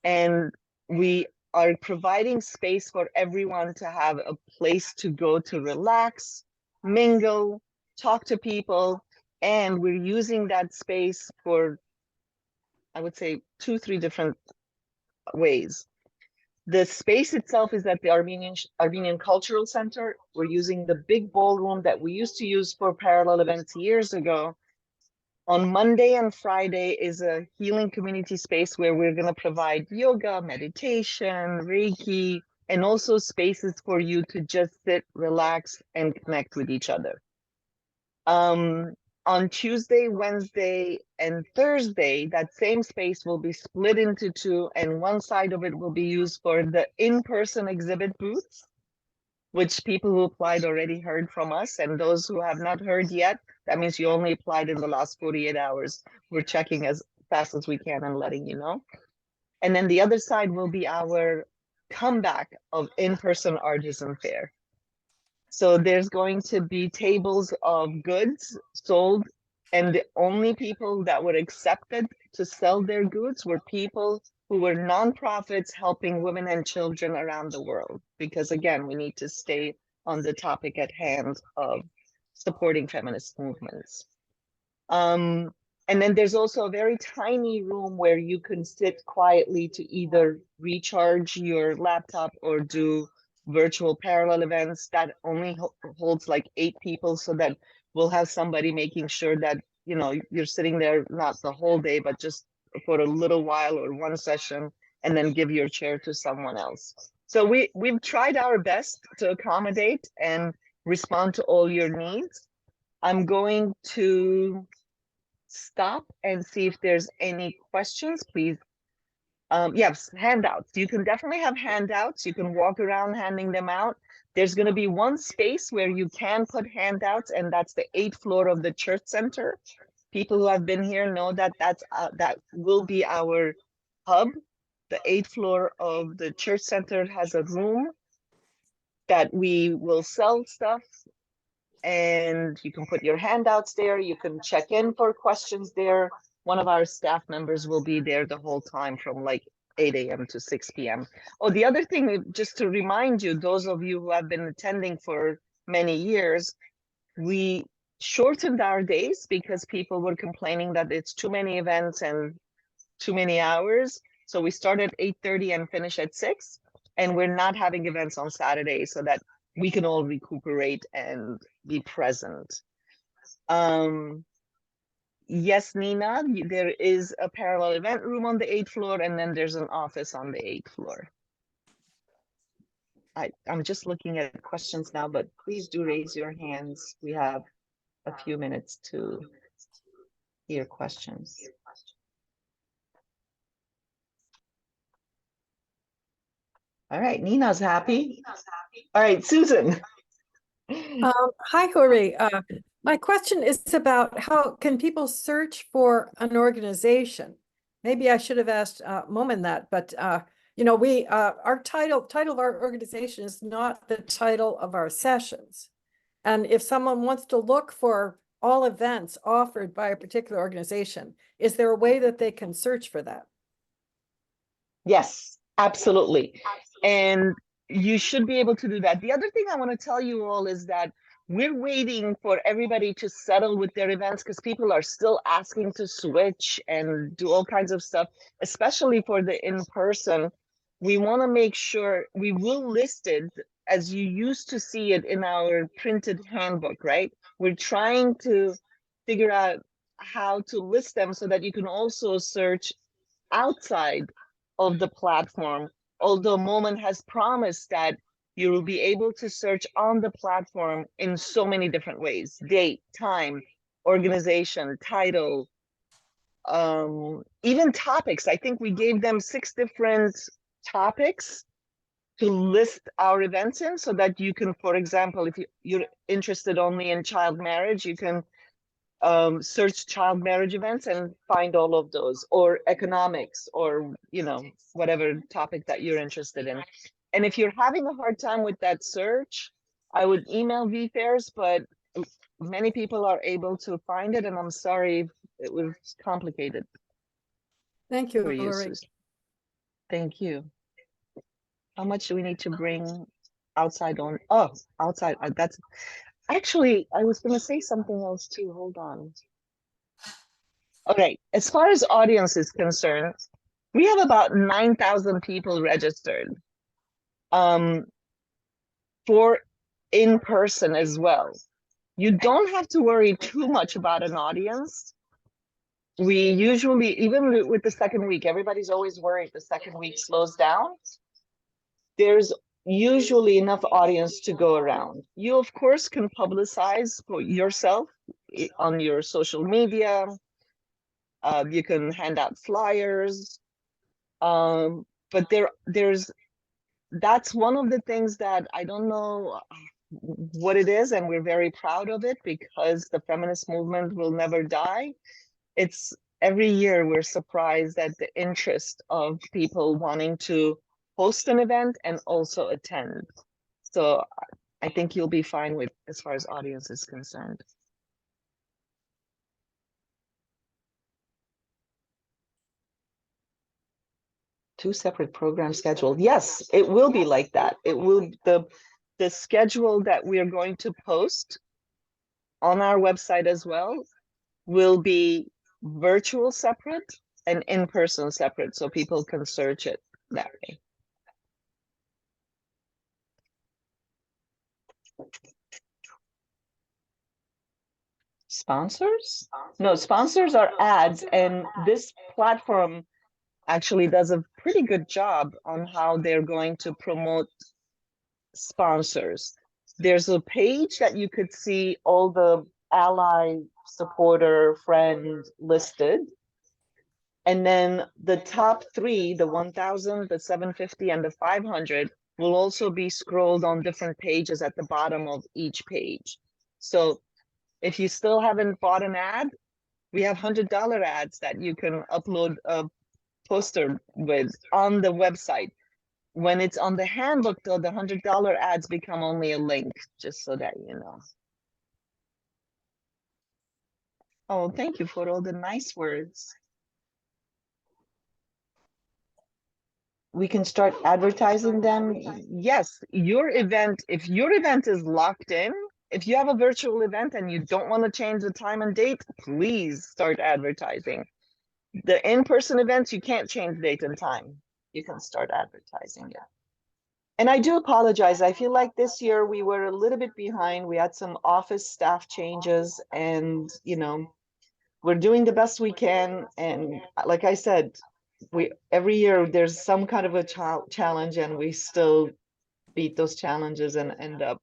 and we are providing space for everyone to have a place to go to relax, mingle, talk to people, and we're using that space for, I would say, 2-3 different ways. The space itself is at the Armenian Cultural Center. We're using the big ballroom that we used to use for parallel events years ago. On Monday and Friday is a healing community space where we're going to provide yoga, meditation, Reiki, and also spaces for you to just sit, relax, and connect with each other. On Tuesday, Wednesday, and Thursday, that same space will be split into 2, and one side of it will be used for the in-person exhibit booths, which people who applied already heard from us, and those who have not heard yet, that means you only applied in the last 48 hours. We're checking as fast as we can and letting you know. And then the other side will be our comeback of in-person artisan fair. So there's going to be tables of goods sold, and the only people that were accepted to sell their goods were people who were nonprofits helping women and children around the world. Because again, we need to stay on the topic at hand of supporting feminist movements. And then there's also a very tiny room where you can sit quietly to either recharge your laptop or do virtual parallel events. That only holds like 8 people, so that we'll have somebody making sure that, you know, you're sitting there not the whole day, but just for a little while or one session, and then give your chair to someone else. So we've tried our best to accommodate and respond to all your needs. I'm going to stop and see if there's any questions, please. Yes, handouts. You can definitely have handouts. You can walk around handing them out. There's going to be one space where you can put handouts, and that's the 8th floor of the church center. People who have been here know that that will be our hub. The 8th floor of the church center has a room that we will sell stuff, and you can put your handouts there. You can check in for questions there. One of our staff members will be there the whole time from like 8 a.m. to 6 p.m. Oh, the other thing, just to remind you, those of you who have been attending for many years, we shortened our days because people were complaining that it's too many events and too many hours. So we start at 8:30 and finish at 6. And we're not having events on Saturday so that we can all recuperate and be present. Yes, Nina, there is a parallel event room on the 8th floor, and then there's an office on the 8th floor. I'm just looking at questions now, but please do raise your hands. We have a few minutes to hear questions. All right, Nina's happy. All right, Susan. Hi, Hori. My question is about how can people search for an organization? Maybe I should have asked Momin that, but you know, our title of our organization is not the title of our sessions. And if someone wants to look for all events offered by a particular organization, is there a way that they can search for that? Yes, absolutely. And you should be able to do that. The other thing I want to tell you all is that we're waiting for everybody to settle with their events because people are still asking to switch and do all kinds of stuff, especially for the in-person. We want to make sure we will list it as you used to see it in our printed handbook, right? We're trying to figure out how to list them so that you can also search outside of the platform, although Moment has promised that you will be able to search on the platform in so many different ways: date, time, organization, title, even topics. I think we gave them 6 different topics to list our events in so that you can, for example, if you're interested only in child marriage, you can search child marriage events and find all of those, or economics, or whatever topic that you're interested in. And if you're having a hard time with that search, I would email VFairs, but many people are able to find it, and I'm sorry if it was complicated. Thank you, for you, Hillary. Susan. Thank you. How much do we need to bring outside on? Oh, outside. That's actually, I was going to say something else too. Hold on. Okay, as far as audience is concerned, we have about 9,000 people registered for in-person as well. You don't have to worry too much about an audience. We usually, even with the second week, everybody's always worried the second week slows down. There's usually enough audience to go around. You, of course, can publicize for yourself on your social media. You can hand out flyers. But that's one of the things that I don't know what it is, and we're very proud of it because the feminist movement will never die. It's every year we're surprised at the interest of people wanting to host an event and also attend. So I think you'll be fine with as far as audience is concerned. Two separate programs scheduled. Yes, it will be like that. It will, the schedule that we are going to post on our website as well will be virtual separate and in-person separate, so people can search it that way. Sponsors? No, sponsors are ads, and this platform actually does a pretty good job on how they're going to promote sponsors. There's a page that you could see all the ally, supporter, friend listed. And then the top 3, the 1,000, the 750, and the 500 will also be scrolled on different pages at the bottom of each page. So if you still haven't bought an ad, we have $100 ads that you can upload a poster with on the website. When it's on the handbook, though, the $100 ads become only a link, just so that you know. Oh, thank you for all the nice words. We can start advertising them. Yes, your event, if your event is locked in, if you have a virtual event and you don't want to change the time and date, please start advertising. The in-person events, you can't change date and time. You can start advertising, yeah. And I do apologize. I feel like this year we were a little bit behind. We had some office staff changes and, we're doing the best we can. And like I said, every year there's some kind of a challenge and we still beat those challenges and end up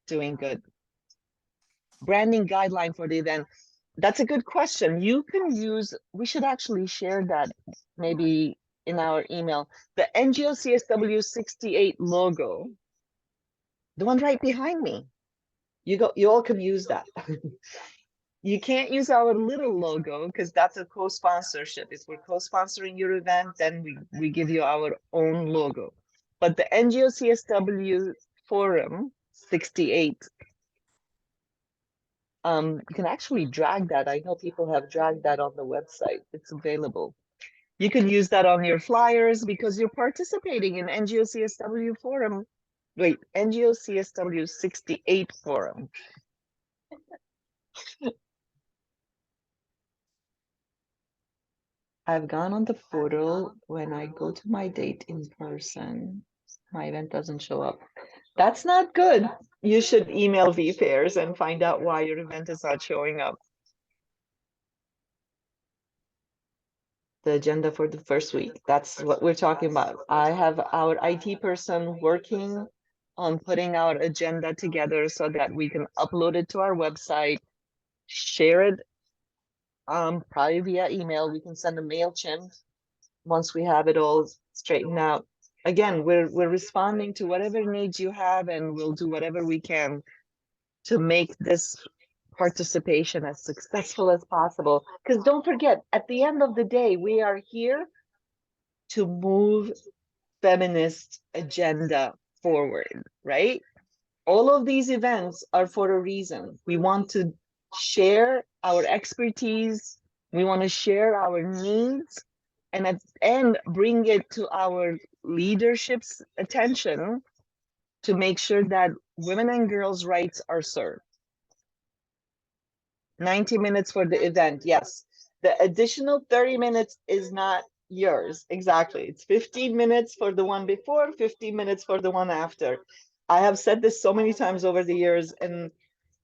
doing good. Branding guideline for the event. That's a good question. You can use, we should actually share that maybe in our email. The NGO CSW68 logo, the one right behind me. You all can use that. You can't use our little logo because that's a co-sponsorship. If we're co-sponsoring your event, then we give you our own logo. But the NGO CSW Forum 68, you can actually drag that. I know people have dragged that on the website. It's available. You can use that on your flyers because you're participating in NGO CSW Forum. Wait, NGO CSW 68 Forum. I've gone on the portal. When I go to my date in person, my event doesn't show up. That's not good. You should email VFairs and find out why your event is not showing up. The agenda for the first week. That's what we're talking about. I have our IT person working on putting our agenda together so that we can upload it to our website, share it probably via email. We can send a MailChimp once we have it all straightened out. Again, we're responding to whatever needs you have, and we'll do whatever we can to make this participation as successful as possible. Because don't forget, at the end of the day, we are here to move feminist agenda forward, right? All of these events are for a reason. We want to share our expertise. We want to share our needs, and at the end, bring it to our leadership's attention to make sure that women and girls' rights are served. 90 minutes for the event, yes. The additional 30 minutes is not yours, exactly. It's 15 minutes for the one before, 15 minutes for the one after. I have said this so many times over the years, and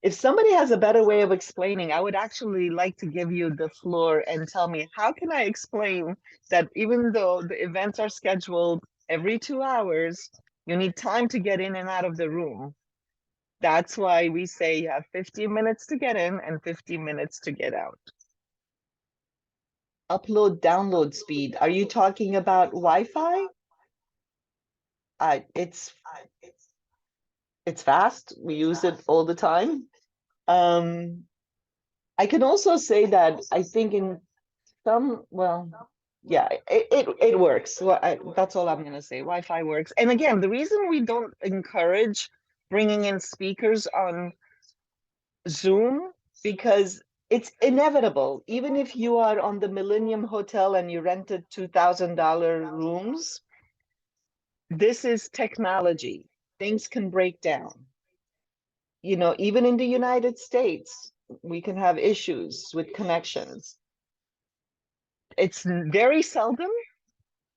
if somebody has a better way of explaining, I would actually like to give you the floor and tell me, how can I explain that even though the events are scheduled every 2 hours, you need time to get in and out of the room? That's why we say you have 15 minutes to get in and 15 minutes to get out. Upload, download speed. Are you talking about Wi-Fi? It's fast. We use it all the time. I can also say that I think in some, well, yeah, it works. Well, that's all I'm going to say. Wi-Fi works. And again, the reason we don't encourage bringing in speakers on Zoom, because it's inevitable. Even if you are on the Millennium Hotel and you rented $2,000 rooms, this is technology. Things can break down. You know, even in the United States, we can have issues with connections. It's very seldom.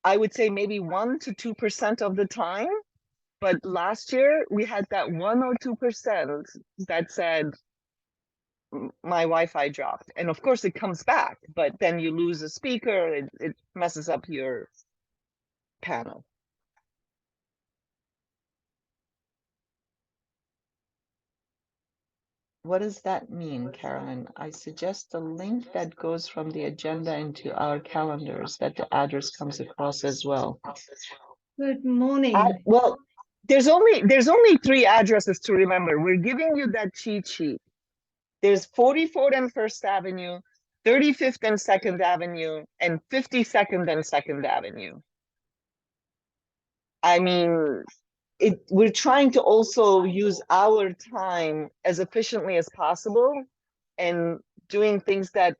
I would say maybe 1 to 2% of the time. But last year we had that 1 or 2% that said, my Wi-Fi dropped. And of course it comes back, but then you lose a speaker, it messes up your panel. What does that mean, Carolyn? I suggest a link that goes from the agenda into our calendars, that the address comes across as well. Good morning. Well, there's only 3 addresses to remember. We're giving you that cheat sheet. There's 44th and 1st Avenue, 35th and 2nd Avenue, and 52nd and 2nd Avenue. I mean, we're trying to also use our time as efficiently as possible and doing things that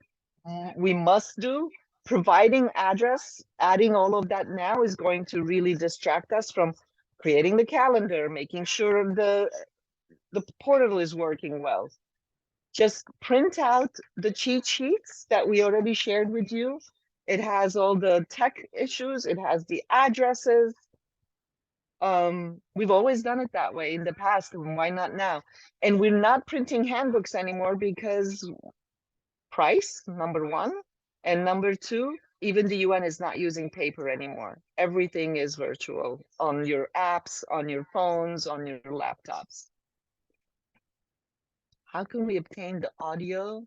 we must do. Providing address, adding all of that now is going to really distract us from creating the calendar, making sure the portal is working well. Just print out the cheat sheets that we already shared with you. It has all the tech issues, it has the addresses. We've always done it that way in the past, and why not now? And we're not printing handbooks anymore because price, number 1, and number 2, even the UN is not using paper anymore. Everything is virtual on your apps, on your phones, on your laptops. How can we obtain the audio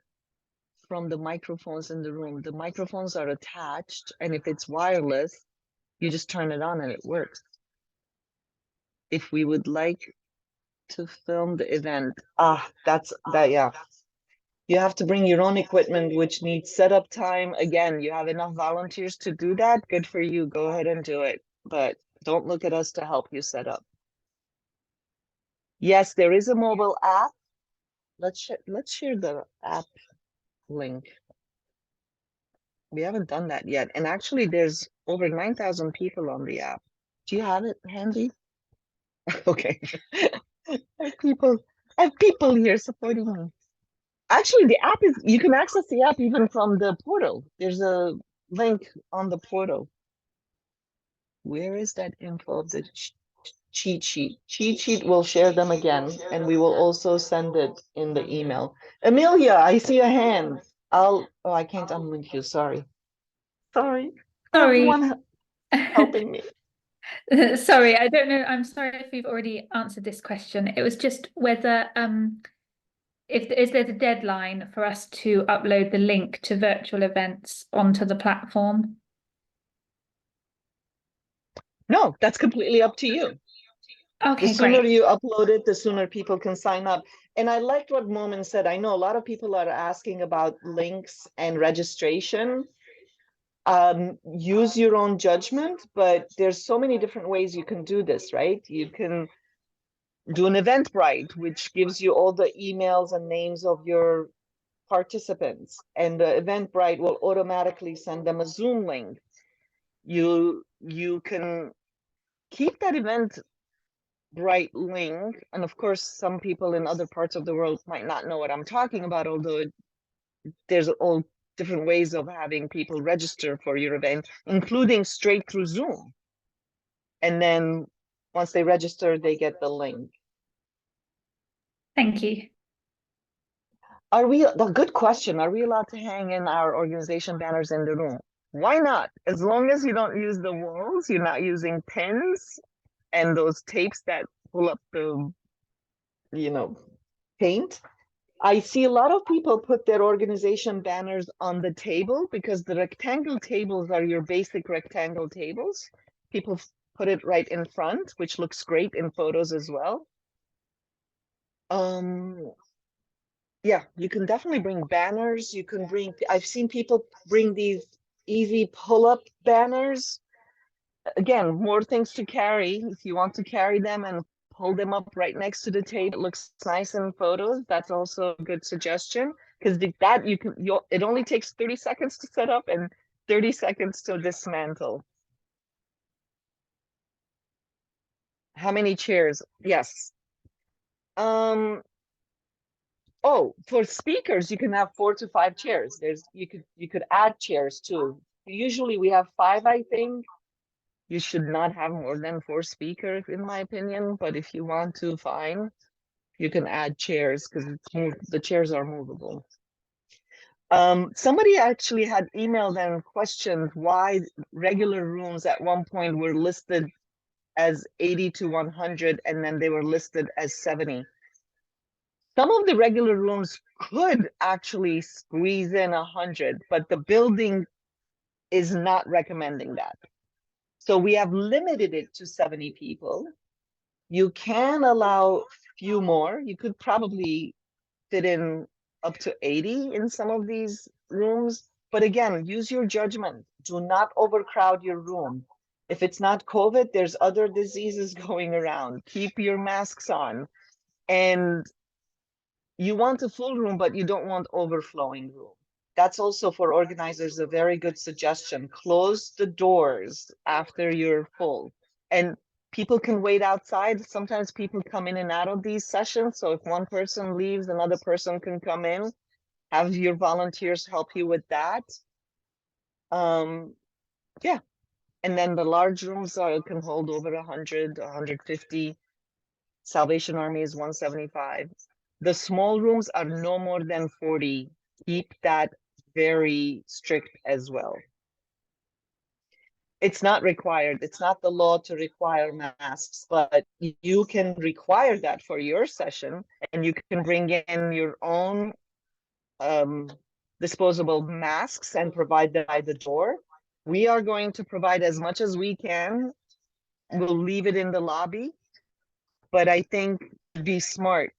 from the microphones in the room? The microphones are attached, and if it's wireless, you just turn it on and it works. If we would like to film the event, yeah. You have to bring your own equipment, which needs setup time. Again, you have enough volunteers to do that. Good for you. Go ahead and do it. But don't look at us to help you set up. Yes, there is a mobile app. Let's share the app link. We haven't done that yet. And actually, there's over 9,000 people on the app. Do you have it handy? Okay. I have people here supporting me. Actually, the app is, you can access the app even from the portal. There's a link on the portal. Where is that info of the cheat sheet? Cheat sheet, we'll share them again, and we will also send it in the email. Amelia, I see a hand. I can't unlink you, sorry. Sorry. Everyone helping me. Sorry, I don't know. I'm sorry if we've already answered this question. It was just whether is there a deadline for us to upload the link to virtual events onto the platform? No, that's completely up to you. Okay, the sooner great. you upload it, the sooner people can sign up. And I liked what Momin said. I know a lot of people are asking about links and registration. Use your own judgment, but there's so many different ways you can do this, right? You can do an Eventbrite, which gives you all the emails and names of your participants, and the Eventbrite will automatically send them a Zoom link. You can keep that Eventbrite link, and of course, some people in other parts of the world might not know what I'm talking about, although there's all different ways of having people register for your event, including straight through Zoom. And then once they register, they get the link. Thank you. Good question. Are we allowed to hang in our organization banners in the room? Why not? As long as you don't use the walls, you're not using pins and those tapes that pull up the, paint. I see a lot of people put their organization banners on the table because the rectangle tables are your basic rectangle tables. People put it right in front, which looks great in photos as well. Yeah, you can definitely bring banners. I've seen people bring these easy pull-up banners. Again, more things to carry. If you want to carry them and pull them up right next to the table, it looks nice in photos. That's also a good suggestion, because it only takes 30 seconds to set up and 30 seconds to dismantle. How many chairs? Yes. Oh, for speakers, you can have 4 to 5 chairs. You could add chairs too. Usually we have 5, I think. You should not have more than 4 speakers, in my opinion. But if you want to, fine. You can add chairs because the chairs are movable. Somebody actually had emailed and questioned why regular rooms at one point were listed as 80 to 100, and then they were listed as 70. Some of the regular rooms could actually squeeze in 100, but the building is not recommending that. So we have limited it to 70 people. You can allow few more. You could probably fit in up to 80 in some of these rooms. But again, use your judgment. Do not overcrowd your room. If it's not COVID, there's other diseases going around. Keep your masks on. And you want a full room, but you don't want overflowing room. That's also for organizers a very good suggestion. Close the doors after you're full. And people can wait outside. Sometimes people come in and out of these sessions. So if one person leaves, another person can come in. Have your volunteers help you with that. Yeah. And then the large rooms can hold over 100, 150. Salvation Army is 175. The small rooms are no more than 40. Keep that very strict as well. It's not required. It's not the law to require masks, but you can require that for your session, and you can bring in your own disposable masks and provide them by the door. We are going to provide as much as we can. We'll leave it in the lobby, but I think it'd be smart,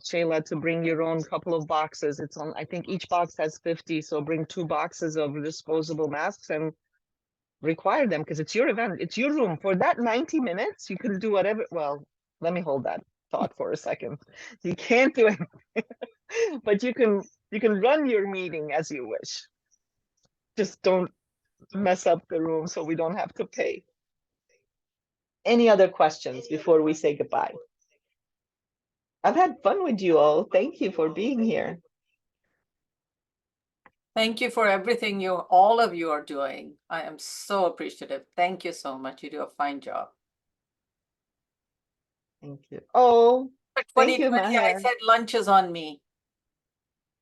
Shayla, to bring your own couple of boxes. It's on, I think each box has 50, so bring 2 boxes of disposable masks and require them, because it's your event, it's your room. For that 90 minutes, you can do whatever. Well, let me hold that thought for a second. You can't do it, but you can run your meeting as you wish. Just don't mess up the room so we don't have to pay. Any other questions before we say goodbye? I've had fun with you all. Thank you for being here. Thank you for everything all of you are doing. I am so appreciative. Thank you so much. You do a fine job. Thank you. Oh, For thank you, 2020, I Maher. said lunch is on me.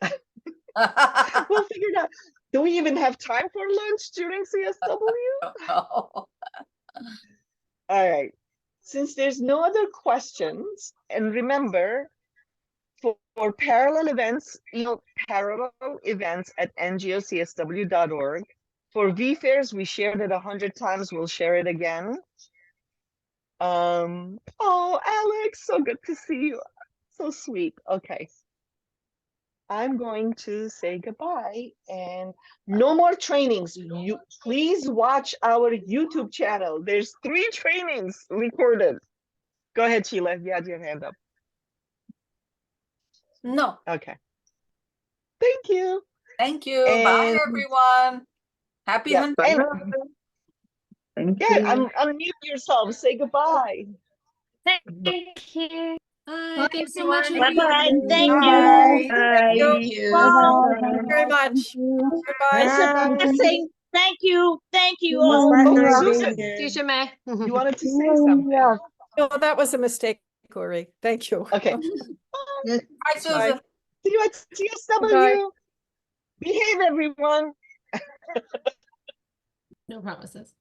We'll figure it out. Do we even have time for lunch during CSW? No. All right. Since there's no other questions, and remember, for parallel events, parallel events at ngocsw.org. For VFairs, we shared it 100 times. We'll share it again. Oh, Alex, so good to see you. So sweet. Okay. I'm going to say goodbye, and no more trainings. You please watch our YouTube channel. There's 3 trainings recorded. Go ahead, Sheila. You had your hand up. No. Okay. Thank you. Thank you. Bye, everyone. Happy hunting. Thank you. Unmute yourself. Say goodbye. Thank you. Bye. Thanks so much, Bye-bye. Thank Bye. you. Thank you. Bye. Very much. Goodbye. It's a blessing. Thank you. Thank you all. Oh, Susan, you wanted to say something. No, that was a mistake, Corey. Thank you. Okay. Hi, Susan. See you at CSW. Bye. Behave, everyone. No promises.